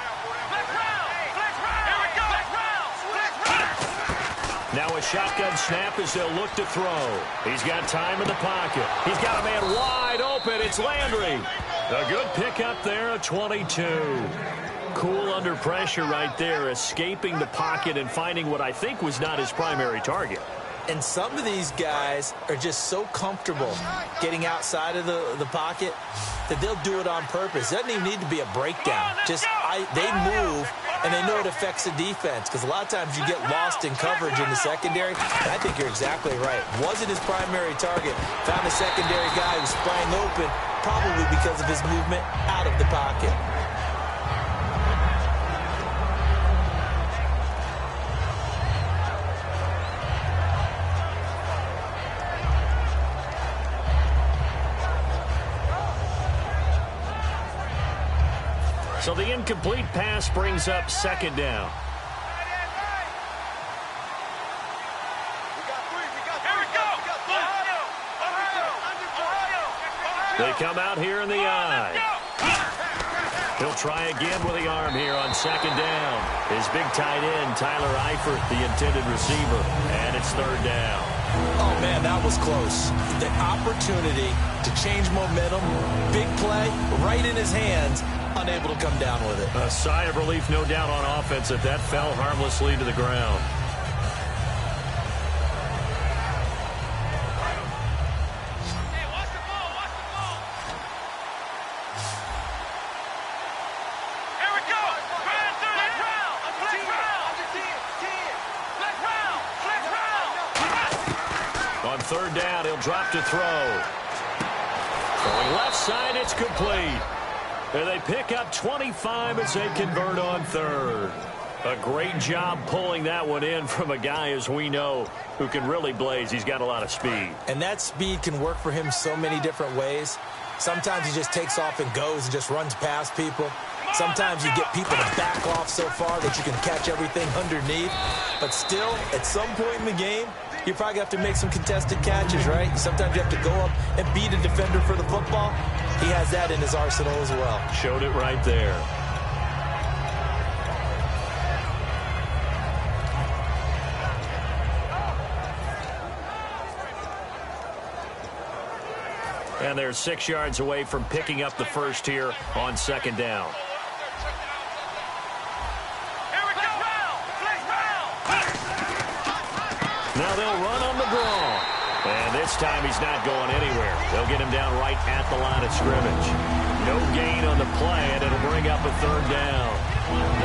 Now a shotgun snap as they'll look to throw. He's got time in the pocket. He's got a man wide open. It's Landry. A good pickup there at 22. Cool under pressure right there, escaping the pocket and finding what I think was not his primary target. And some of these guys are just so comfortable getting outside of the pocket that they'll do it on purpose. It doesn't even need to be a breakdown. Just they move, and they know it affects the defense because a lot of times you get lost in coverage in the secondary. And I think you're exactly right. Wasn't his primary target. Found a secondary guy who sprang open, probably because of his movement out of the pocket. So the incomplete pass brings up 2nd down. They come out here in the eye. He'll try again with the arm here on 2nd down. His big tight end, Tyler Eifert, the intended receiver. And it's 3rd down. Oh, man, that was close. The opportunity to change momentum, big play, right in his hands, unable to come down with it. A sigh of relief, no doubt, on offense that fell harmlessly to the ground. On third down, he'll drop to throw. Going left side, it's complete. And they pick up 25 as they convert on third. A great job pulling that one in from a guy, as we know, who can really blaze. He's got a lot of speed. And that speed can work for him so many different ways. Sometimes he just takes off and goes and just runs past people. Sometimes you get people to back off so far that you can catch everything underneath. But still, at some point in the game, you probably have to make some contested catches, right? Sometimes you have to go up and beat a defender for the football. He has that in his arsenal as well. Showed it right there. And they're 6 yards away from picking up the first here on second down. Now they'll run on the draw. And this time he's not going anywhere. They'll get him down right at the line of scrimmage. No gain on the play, and it'll bring up a third down.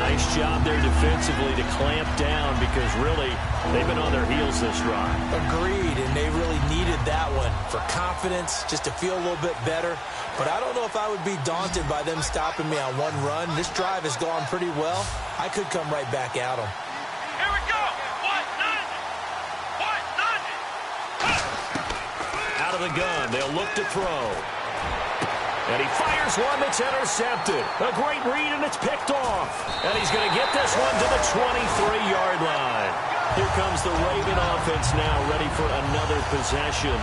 Nice job there defensively to clamp down because really they've been on their heels this drive. Agreed, and they really needed that one for confidence, just to feel a little bit better. But I don't know if I would be daunted by them stopping me on one run. This drive has gone pretty well. I could come right back at them. Here we go. Out of the gun, they'll look to throw. And he fires one that's intercepted. A great read, and it's picked off. And he's going to get this one to the 23-yard line. Here comes the Raven offense now, ready for another possession.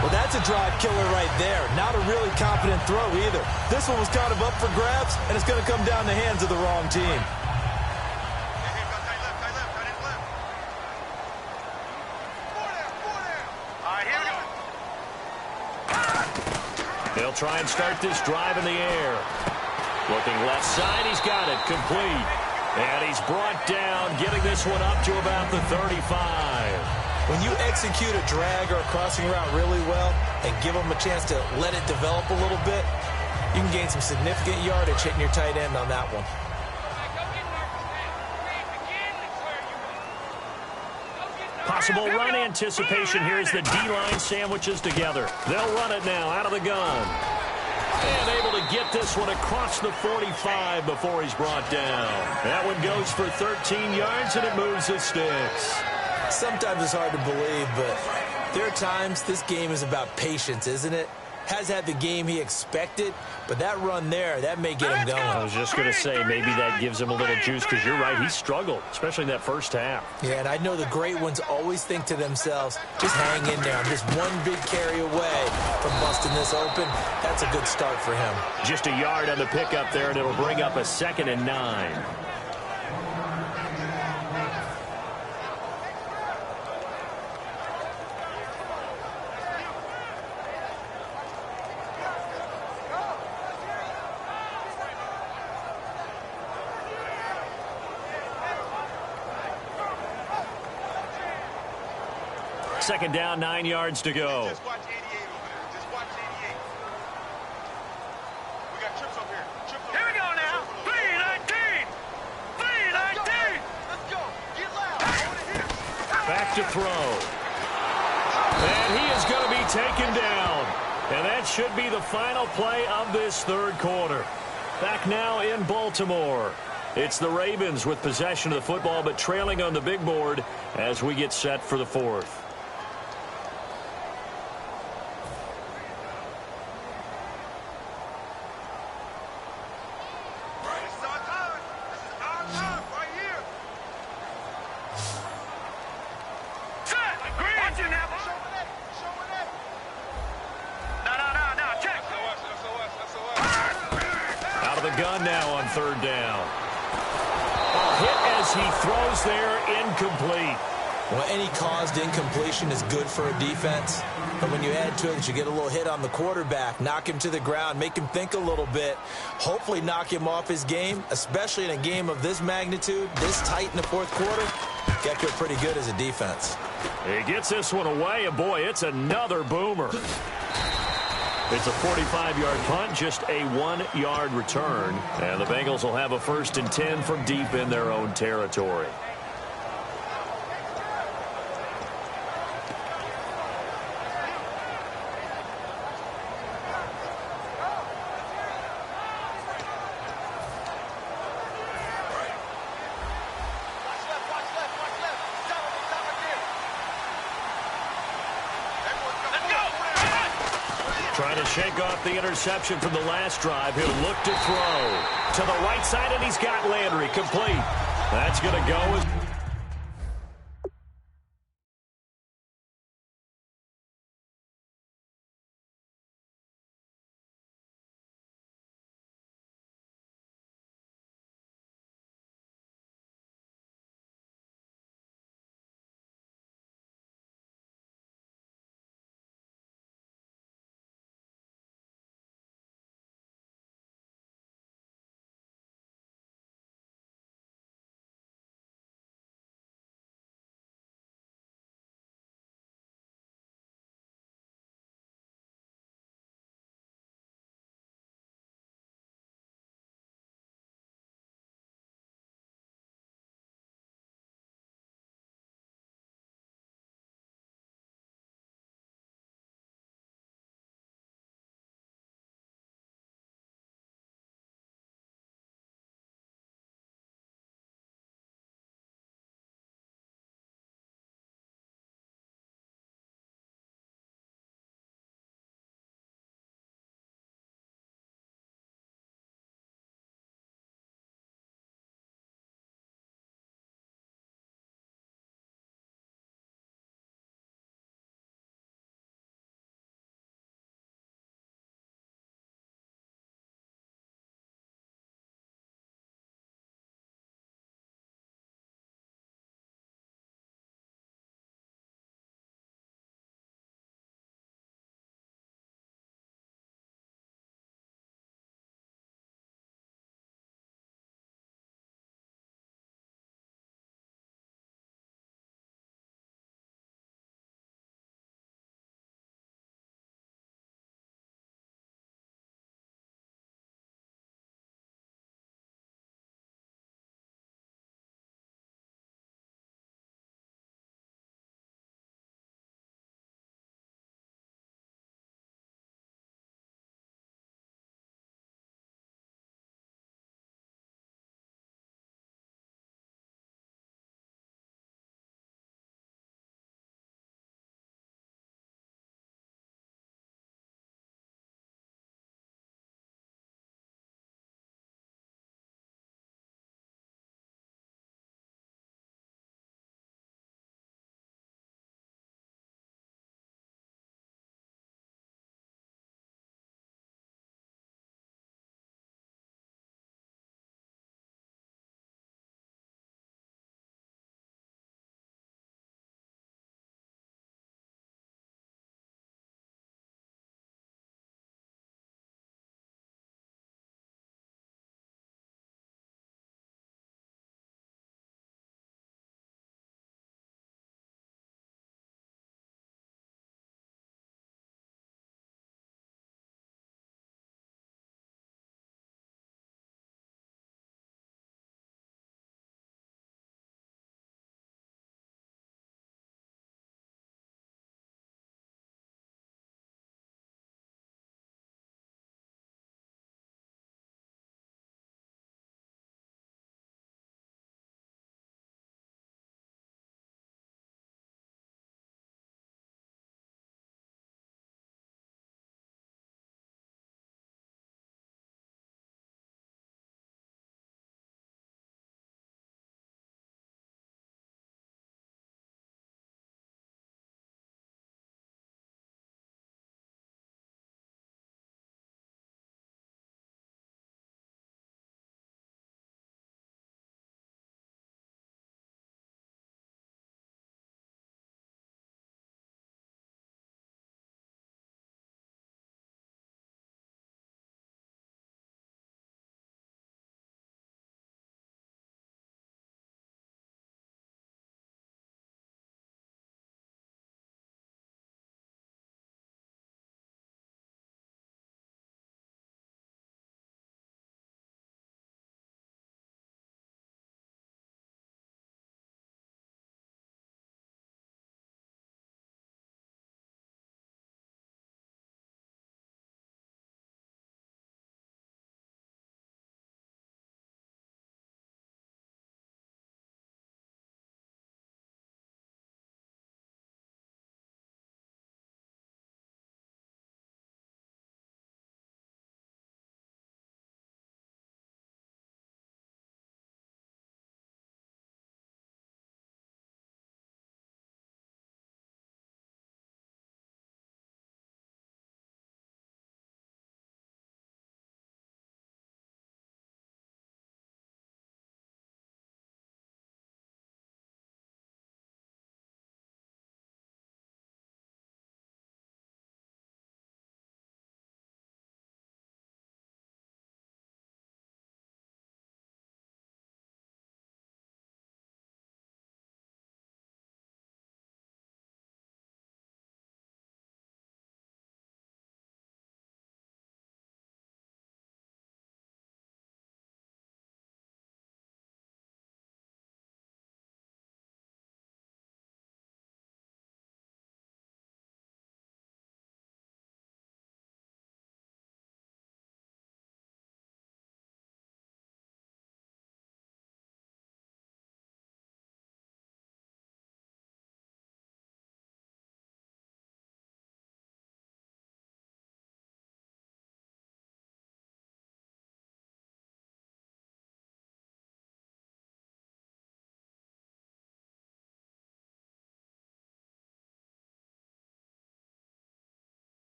Well, that's a drive killer right there. Not a really confident throw either. This one was kind of up for grabs, and it's going to come down the hands of the wrong team. They'll try and start this drive in the air. Looking left side, he's got it, complete. And he's brought down, getting this one up to about the 35. When you execute a drag or a crossing route really well and give them a chance to let it develop a little bit, you can gain some significant yardage hitting your tight end on that one. Possible run anticipation here as the D-line sandwiches together. They'll run it now out of the gun. And able to get this one across the 45 before he's brought down. That one goes for 13 yards, and it moves the sticks. Sometimes it's hard to believe, but there are times this game is about patience, isn't it? Has had the game he expected, but that run there, that may get him going. I was just going to say, maybe that gives him a little juice, because you're right, he struggled, especially in that first half. Yeah, and I know the great ones always think to themselves, just hang in there. I'm just one big carry away from busting this open. That's a good start for him. Just a yard on the pickup there, and it'll bring up a 2nd and 9. Second down, 9 yards to go. Just watch 88 over there. Just watch 88. We got trips up here. Trips over here we go now. 319. 319. Let's go. Get loud. Back to throw. And he is going to be taken down. And that should be the final play of this third quarter. Back now in Baltimore. It's the Ravens with possession of the football, but trailing on the big board as we get set for the fourth. Gun now on third down. A hit as he throws there, incomplete. Well, any caused incompletion is good for a defense. But when you add to it, you get a little hit on the quarterback, knock him to the ground, make him think a little bit, hopefully knock him off his game, especially in a game of this magnitude, this tight in the fourth quarter. You got to feel pretty good as a defense. He gets this one away, and boy, it's another boomer. It's a 45-yard punt, just a 1-yard return. And the Bengals will have a 1st and 10 from deep in their own territory. Trying to shake off the interception from the last drive. He'll look to throw. To the right side, and he's got Landry complete. That's going to go.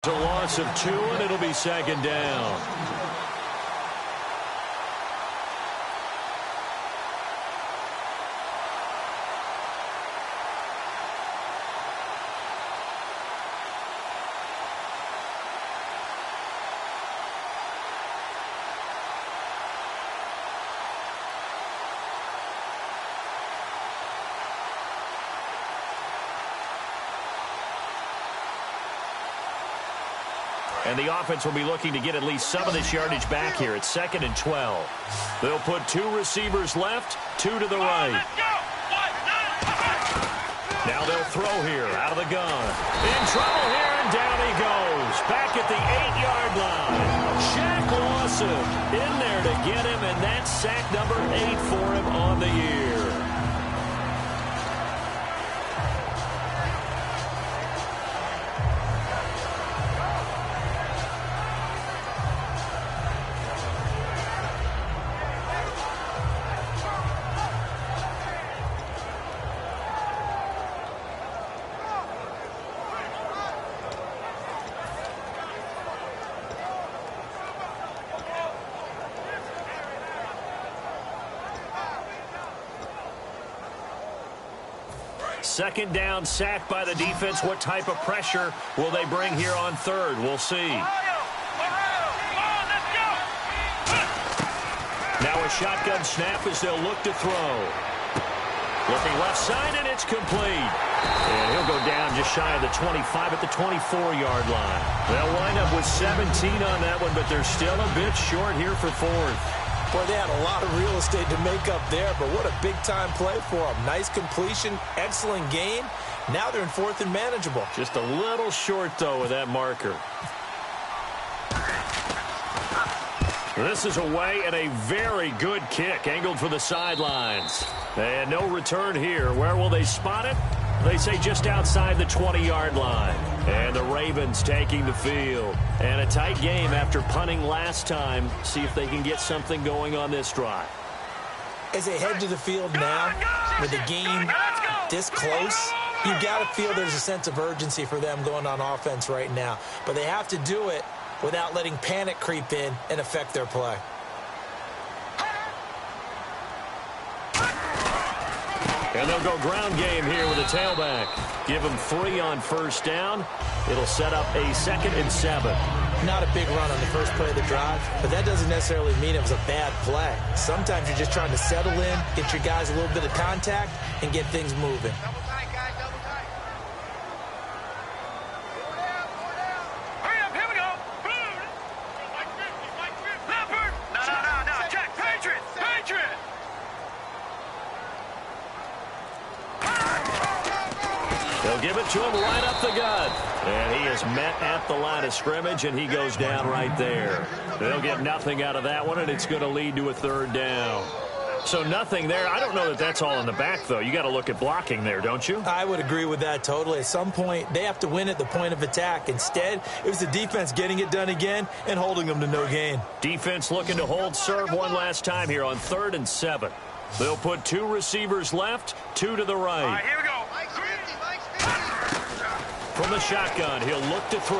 A loss of 2, and it'll be second down. And the offense will be looking to get at least some of this yardage back here. It's 2nd and 12. They'll put 2 receivers left, 2 to the right. Now they'll throw here out of the gun. In trouble here, and down he goes. Back at the 8-yard line. Shaq Lawson in there to get him, and that's sack number 8 for him on the year. Second down, sack by the defense. What type of pressure will they bring here on 3rd? We'll see. Now a shotgun snap as they'll look to throw. Looking left side, and it's complete. And he'll go down just shy of the 25 at the 24-yard line. They'll wind up with 17 on that one, but they're still a bit short here for 4th. Boy, they had a lot of real estate to make up there, but what a big-time play for them. Nice completion, excellent gain. Now they're in 4th and manageable. Just a little short, though, with that marker. This is away, and a very good kick, angled for the sidelines. And no return here. Where will they spot it? They say just outside the 20-yard line. And the Ravens taking the field. And a tight game after punting last time. See if they can get something going on this drive. As they head to the field now, with the game this close, you got to feel there's a sense of urgency for them going on offense right now. But they have to do it without letting panic creep in and affect their play. And they'll go ground game here with a tailback. Give them 3 on 1st down. It'll set up a 2nd and 7. Not a big run on the first play of the drive, but that doesn't necessarily mean it was a bad play. Sometimes you're just trying to settle in, get your guys a little bit of contact, and get things moving. Give it to him right up the gut. And he is met at the line of scrimmage, and he goes down right there. They'll get nothing out of that one, and it's going to lead to a 3rd down. So nothing there. I don't know that that's all in the back, though. You got to look at blocking there, don't you? I would agree with that totally. At some point, they have to win at the point of attack. Instead, it was the defense getting it done again and holding them to no gain. Defense looking to hold serve one last time here on 3rd and 7. They'll put 2 receivers left, 2 to the right. All right, here we go. From the shotgun, he'll look to throw.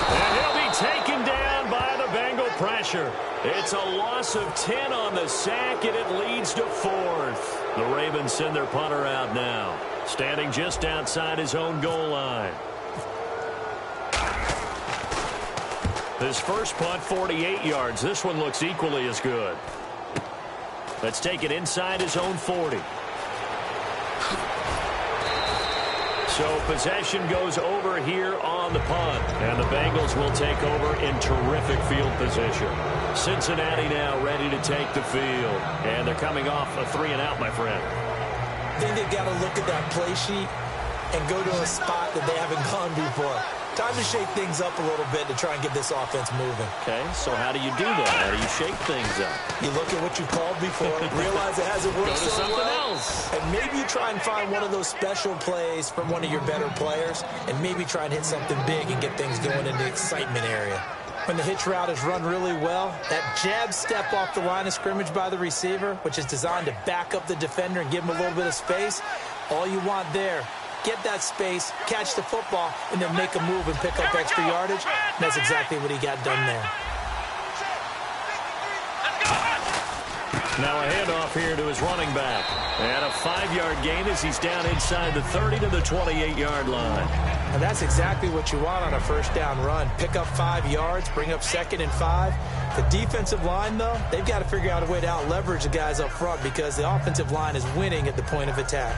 And he'll be taken down by the Bengal pressure. It's a loss of 10 on the sack, and it leads to 4th. The Ravens send their punter out now, standing just outside his own goal line. His first punt, 48 yards. This one looks equally as good. Let's take it inside his own 40. So possession goes over here on the punt, and the Bengals will take over in terrific field position. Cincinnati now ready to take the field, and they're coming off a 3-and-out, my friend. I think they've got to look at that play sheet and go to a spot that they haven't gone before. Time to shake things up a little bit to try and get this offense moving. Okay, so how do you do that? How do you shake things up? You look at what you called before, realize it hasn't worked so well, and maybe you try and find one of those special plays from one of your better players, and maybe try and hit something big and get things going in the excitement area. When the hitch route is run really well, that jab step off the line of scrimmage by the receiver, which is designed to back up the defender and give him a little bit of space, all you want there get that space, catch the football, and then make a move and pick up extra yardage. And that's exactly what he got done there. Now a handoff here to his running back. And a 5-yard gain as he's down inside the 30 to the 28-yard line. And that's exactly what you want on a first down run. Pick up 5 yards, bring up 2nd and 5. The defensive line, though, they've got to figure out a way to out-leverage the guys up front because the offensive line is winning at the point of attack.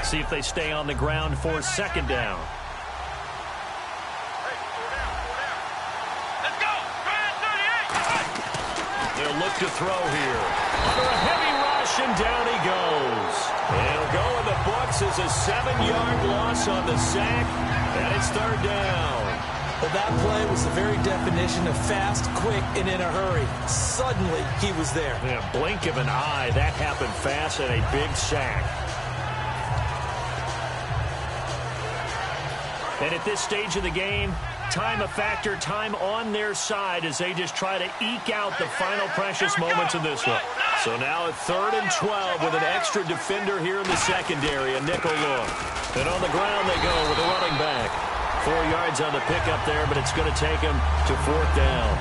See if they stay on the ground for 2nd down. They'll look to throw here. Under a heavy rush, and down he goes. He'll go in the books as a 7-yard loss on the sack, and it's 3rd down. Well, that play was the very definition of fast, quick, and in a hurry. Suddenly, he was there. In a blink of an eye, that happened fast, and a big sack. And at this stage of the game, time a factor, time on their side as they just try to eke out the final precious moments of this one. So now at 3rd and 12 with an extra defender here in the secondary, a nickel look. And on the ground they go with a running back. 4 yards on the pickup there, but it's going to take him to 4th down.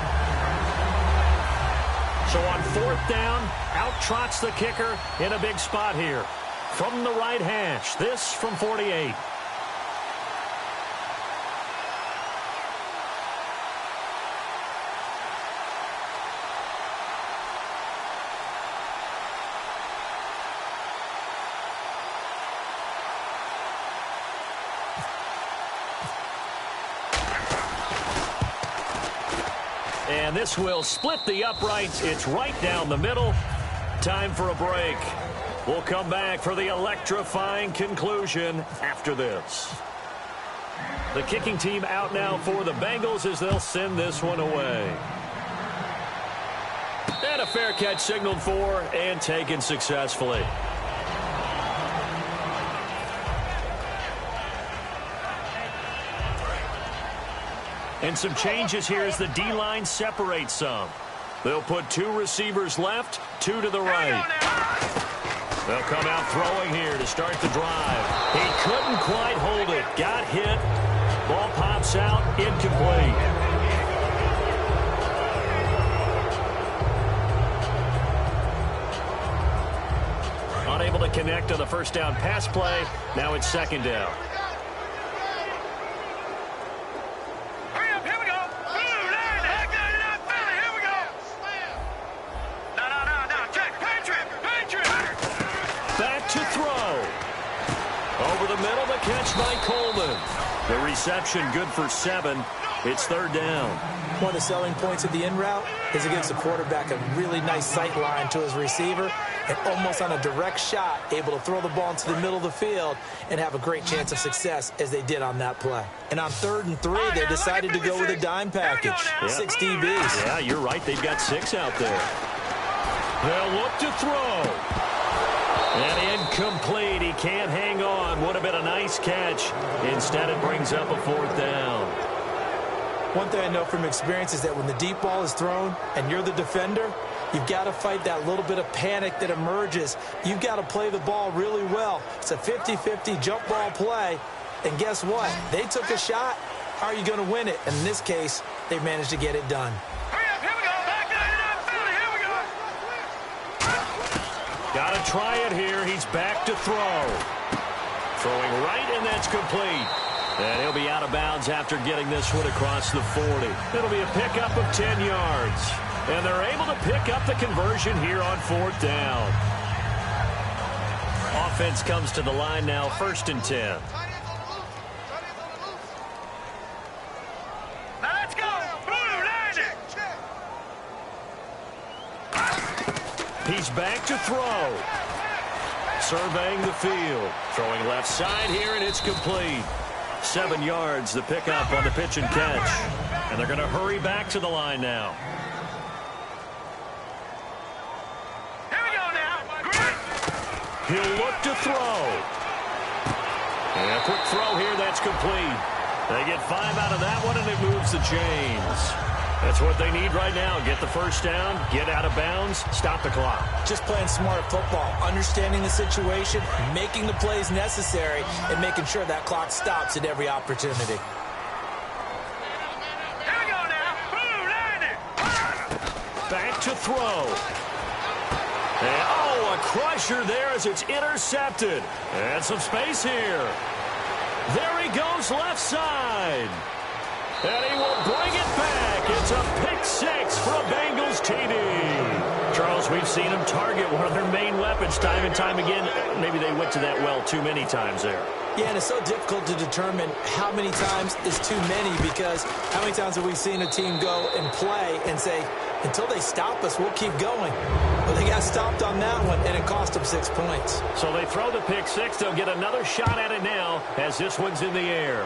So on 4th down, out trots the kicker in a big spot here. From the right hash, this from 48. And this will split the uprights. It's right down the middle. Time for a break. We'll come back for the electrifying conclusion after this. The kicking team out now for the Bengals as they'll send this one away. And a fair catch signaled for and taken successfully. And some changes here as the D-line separates some. They'll put 2 receivers left, 2 to the right. They'll come out throwing here to start the drive. He couldn't quite hold it. Got hit. Ball pops out, incomplete. Unable to connect on the first down pass play. Now it's 2nd down. Catch by Coleman. The reception good for 7. It's 3rd down. One of the selling points of the in route is it gives the quarterback a really nice sight line to his receiver and almost on a direct shot able to throw the ball into the middle of the field and have a great chance of success as they did on that play. And on 3rd and 3, they decided to go with a dime package. 6 DBs. Yeah, you're right. They've got 6 out there. They'll look to throw. And incomplete. He can't hang on. Would have been a nice catch. Instead, it brings up a 4th down. One thing I know from experience is that when the deep ball is thrown and you're the defender, you've got to fight that little bit of panic that emerges. You've got to play the ball really well. It's a 50-50 jump ball play. And guess what? They took a shot. How are you going to win it? And in this case, they managed to get it done. Got to try it here. He's back to throw. Throwing right, and that's complete. And he'll be out of bounds after getting this one across the 40. It'll be a pickup of 10 yards. And they're able to pick up the conversion here on 4th down. Offense comes to the line now, 1st and 10. Let's go. He's back to throw. Surveying the field. Throwing left side here, and it's complete. 7 yards, the pickup on the pitch and catch. And they're going to hurry back to the line now. Here we go now. He'll look to throw. And a quick throw here, that's complete. They get 5 out of that one, and it moves the chains. That's what they need right now. Get the first down, get out of bounds, stop the clock. Just playing smart football, understanding the situation, making the plays necessary, and making sure that clock stops at every opportunity. Here we go now. Boom, landing. Back to throw. And, oh, a crusher there as it's intercepted. And some space here. There he goes left side. And he will bring it back. It's a pick six for a Bengals TD. Charles, we've seen him target one of their main weapons time and time again. Maybe they went to that well too many times there. Yeah, and it's so difficult to determine how many times is too many, because how many times have we seen a team go and play and say, until they stop us, we'll keep going. Well, they got stopped on that one, and it cost them 6 points. So they throw the pick six. They'll get another shot at it now as this one's in the air.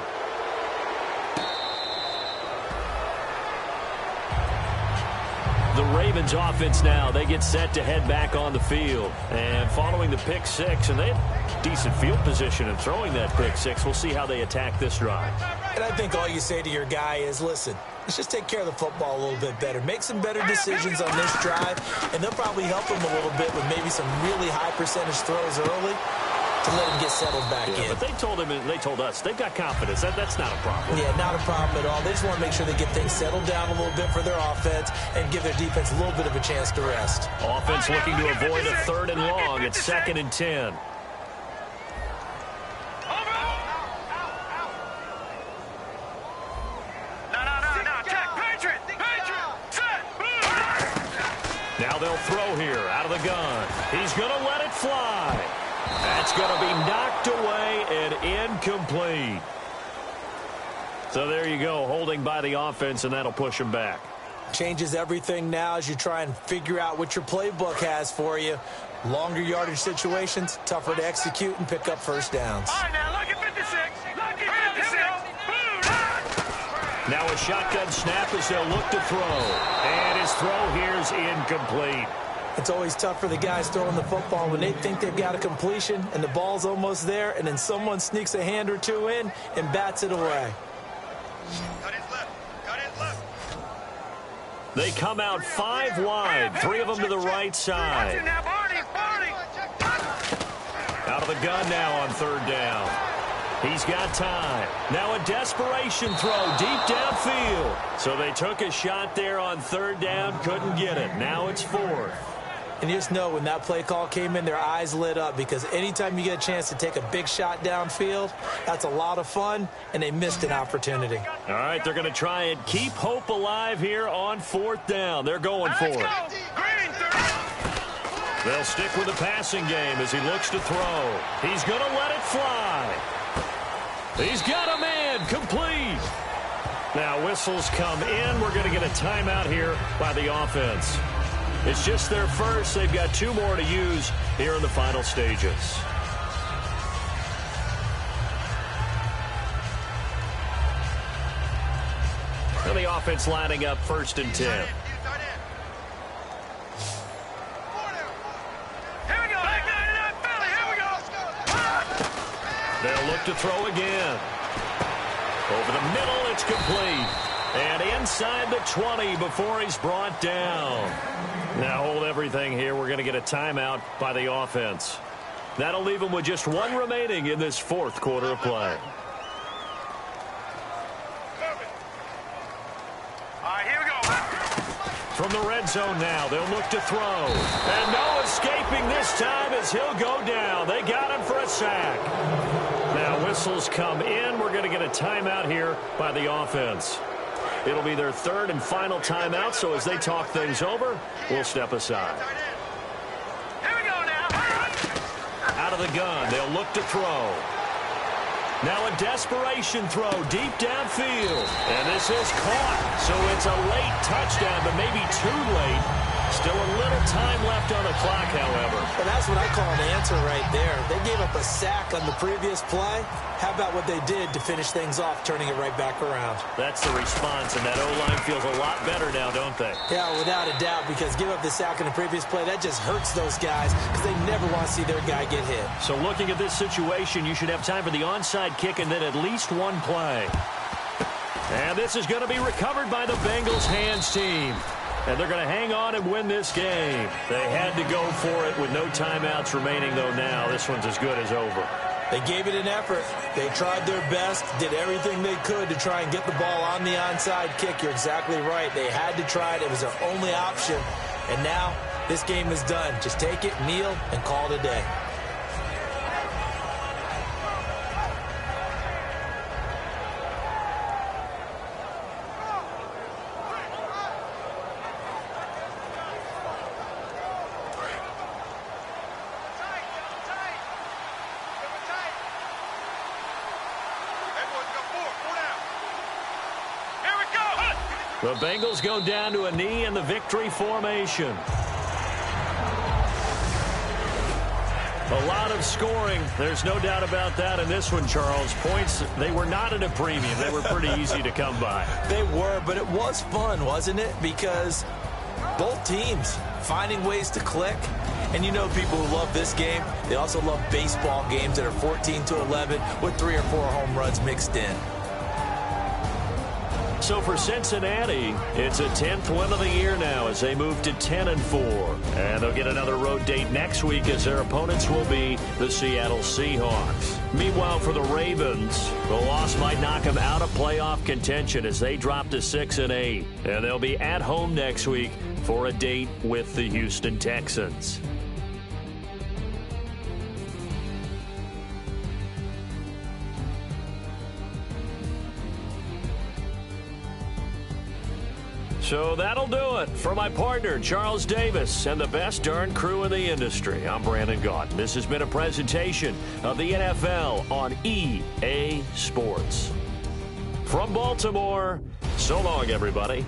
The Ravens offense now, they get set to head back on the field. And following the pick six, and they have decent field position in throwing that pick six. We'll see how they attack this drive. And I think all you say to your guy is, listen, let's just take care of the football a little bit better. Make some better decisions on this drive, and they'll probably help him a little bit with maybe some really high percentage throws early to let him get settled back in. But they told him, and they told us, they've got confidence. That's not a problem. Yeah, not a problem at all. They just want to make sure they get things settled down a little bit for their offense and give their defense a little bit of a chance to rest. Offense looking to avoid a 3rd and long. It's 2nd and 10. Now they'll throw here out of the gun. He's going to let it fly. That's going to be knocked away and incomplete. So there you go, holding by the offense, and that'll push him back. Changes everything now as you try and figure out what your playbook has for you. Longer yardage situations, tougher to execute and pick up first downs. All right, now look at 56. Look at 56. Now a shotgun snap as they'll look to throw. And his throw here is incomplete. It's always tough for the guys throwing the football when they think they've got a completion and the ball's almost there, and then someone sneaks a hand or two in and bats it away. Cut his left. Cut his left. They come out 5 wide, 3 of them to the right side. Now, Barney. Out of the gun now on 3rd down. He's got time. Now a desperation throw deep downfield. So they took a shot there on 3rd down, couldn't get it. Now it's 4th. And you just know when that play call came in, their eyes lit up, because anytime you get a chance to take a big shot downfield, that's a lot of fun, and they missed an opportunity. All right, they're going to try and keep hope alive here on 4th down. They're going for it. They'll stick with the passing game as he looks to throw. He's going to let it fly. He's got a man, complete. Now whistles come in. We're going to get a timeout here by the offense. It's just their first. They've got 2 more to use here in the final stages. And the offense lining up 1st and 10. They'll look to throw again. Over the middle, it's complete. And inside the 20 before he's brought down. Now hold everything here. We're going to get a timeout by the offense. That'll leave them with just 1 remaining in this 4th quarter of play. All right, here we go. From the red zone now, they'll look to throw. And no escaping this time as he'll go down. They got him for a sack. Now whistles come in. We're going to get a timeout here by the offense. It'll be their 3rd and final timeout, so as they talk things over, we'll step aside. Here we go now. Out of the gun, they'll look to throw. Now a desperation throw deep downfield. And this is caught. So it's a late touchdown, but maybe too late. Still a little time left on the clock, however. Well, that's what I call an answer right there. They gave up a sack on the previous play. How about what they did to finish things off, turning it right back around? That's the response, and that O-line feels a lot better now, don't they? Yeah, without a doubt, because give up the sack in the previous play, that just hurts those guys because they never want to see their guy get hit. So looking at this situation, you should have time for the onside kick and then at least 1 play. And this is going to be recovered by the Bengals hands team. And they're going to hang on and win this game. They had to go for it with no timeouts remaining, though now. This one's as good as over. They gave it an effort. They tried their best, did everything they could to try and get the ball on the onside kick. You're exactly right. They had to try it. It was their only option. And now this game is done. Just take it, kneel, and call it a day. The Bengals go down to a knee in the victory formation. A lot of scoring. There's no doubt about that in this one, Charles. Points, they were not at a premium. They were pretty easy to come by. They were, but it was fun, wasn't it? Because both teams finding ways to click. And you know people who love this game, they also love baseball games that are 14-11 with 3 or 4 home runs mixed in. So for Cincinnati, it's a 10th win of the year now as they move to 10-4. And they'll get another road date next week as their opponents will be the Seattle Seahawks. Meanwhile, for the Ravens, the loss might knock them out of playoff contention as they drop to 6-8. And they'll be at home next week for a date with the Houston Texans. So that'll do it for my partner, Charles Davis, and the best darn crew in the industry. I'm Brandon Gaudin. This has been a presentation of the NFL on EA Sports. From Baltimore, so long, everybody.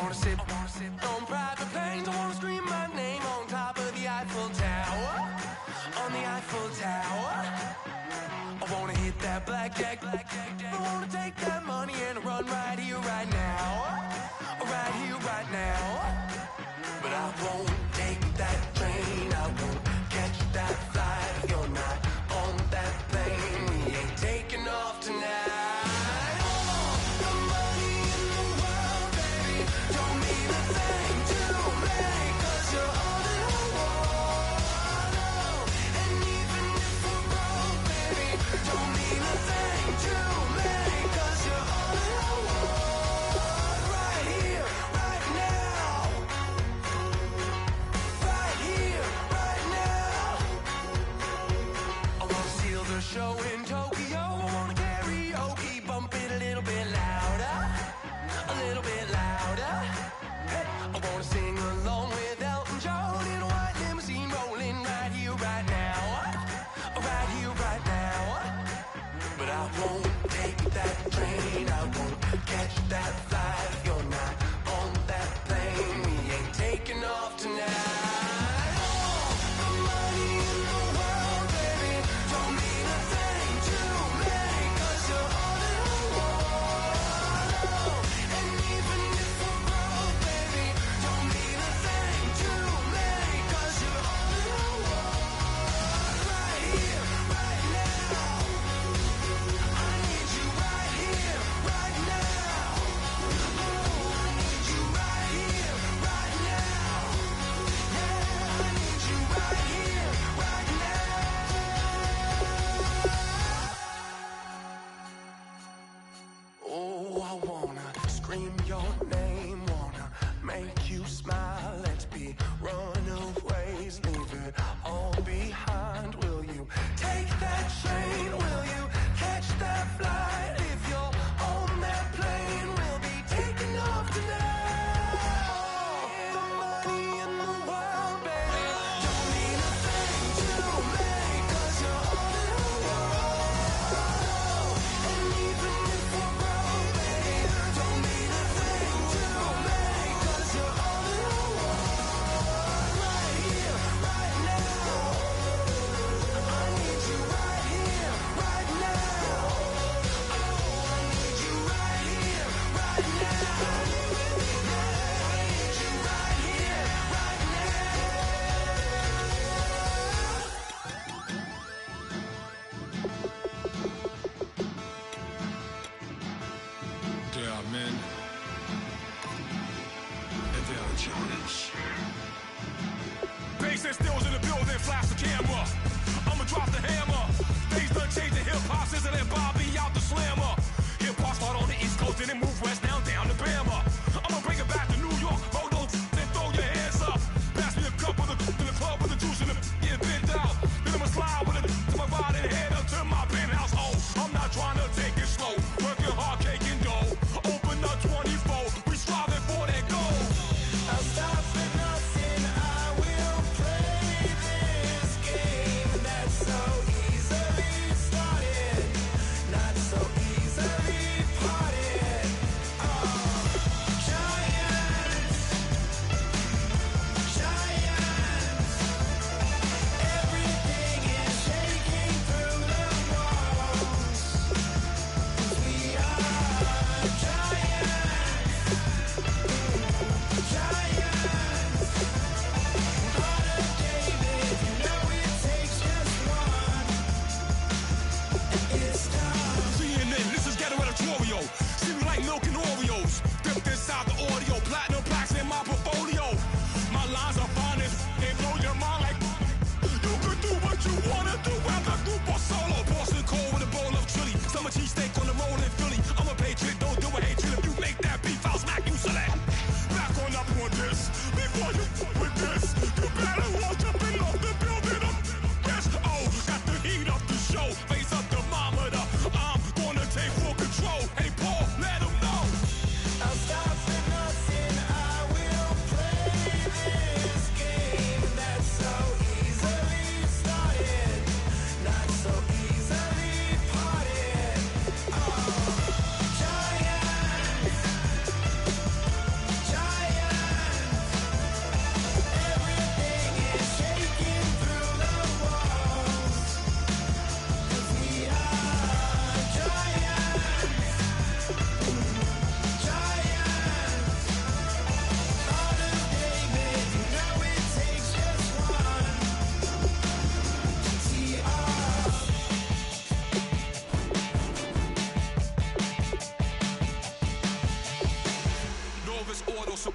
wanna sit on private planes. I wanna scream my name on top of the Eiffel Tower. On the Eiffel Tower. I wanna hit that blackjack. I wanna take that money and run right here, right now. Right here, right now. But I won't take that train. I won't catch that flight. If you're not on that plane, we ain't taking off tonight. Show in Tokyo, I wanna karaoke, bump it a little bit louder, a little bit louder. Hey, I wanna sing along with Elton John in a white limousine, rolling right here, right now, right here, right now. But I won't take that train, I won't catch that flight. If you're not on that plane, we ain't taking off tonight.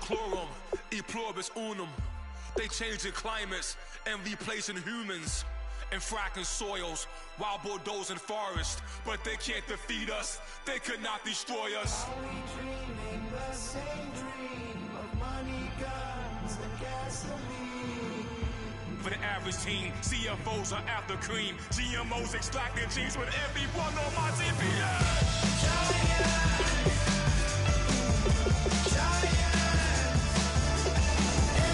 chlorum, e pluribus unum. They changing climates and replacing humans and fracking soils while bulldozing forests. But they can't defeat us, they could not destroy us. Are we dreaming the same dream of money, guns, and gasoline? For the average team, CFOs are after cream. GMOs extracting genes with everyone on my TV.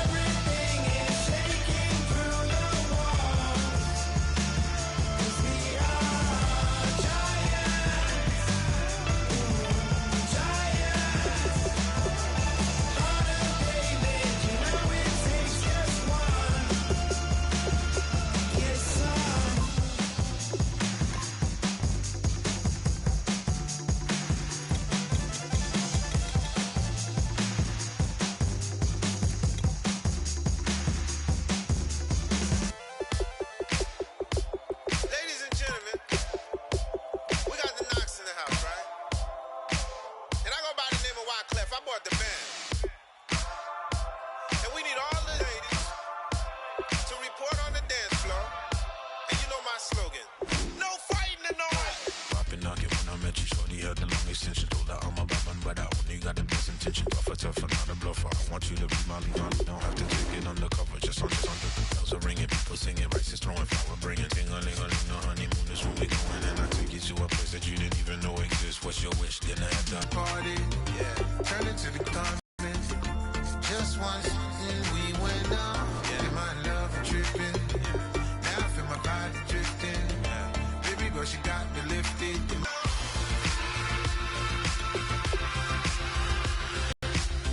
Everything is shaking through the walls. 'Cause we are giants. Giants. Heart of David, you know it takes just one. Get some. Ladies and gentlemen, we got the Knox in the house, right? And I go by the name of Wyclef. I bought the band. And we need all the ladies to report on the dance floor. And you know my slogan. No fighting in no way. I've been knocking when I met you, shorty had the long extension. Told her I'm a bad man, but I only got the best intention. Tougher, not a bluffer. I want you to be my lead. Don't have to take it undercover, just under the bells are ringing. People singing, rice throwing flower, bringing ting-a-ling-a-ling. The honeymoon is when we going, and I take you to a place that you didn't even know exists. What's your wish? Then I have to Party, yeah. Turn it to the comments. Just once, and we went on. Yeah. My love tripping. Now I feel my body drifting. Baby girl, she got me lifted.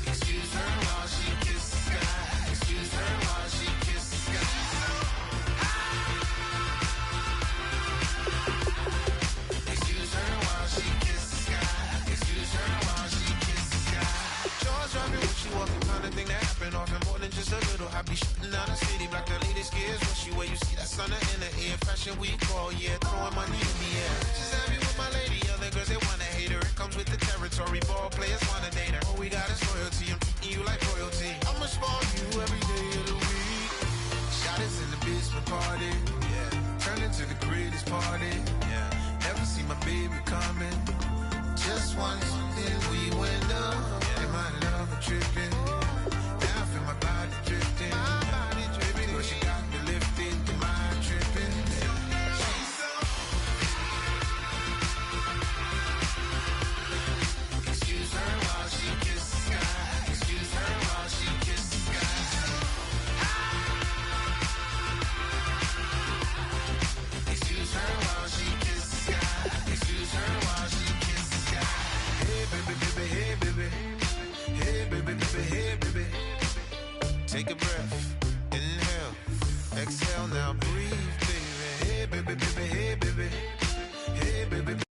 Excuse her while she kisses the sky. Excuse her while she kisses the sky. Excuse her while she kisses the sky. Excuse her while she kisses the sky. Jaws dropping when she walking, kind of thing that happen often more than just a little. I be shutting down the city, black the latest gears. When she wear, you see that sun in the air. Fashion week all year, throwing money in the air. She's happy with my lady, other girls they wanna hate her. It comes with the territory, ball players wanna date her. All we got is loyalty, I'm treating you like royalty. I'ma spoil you every day of the week. Shot is in the basement party, yeah. Turn into the greatest party, yeah. Never see my baby coming. Just once, then we went up, and my love tripping. Now I feel my body drifting. Baby girl, she got me lifted, the mind tripping. She's so. Excuse her while she kisses the sky. Excuse her while she kisses the sky. Excuse her while she kisses the sky. Excuse her while she kisses the sky. Hey baby, baby, hey baby. Hey baby, baby, hey baby. Take a breath, inhale, exhale, now breathe, baby. Hey baby, baby, hey baby. Hey baby, baby,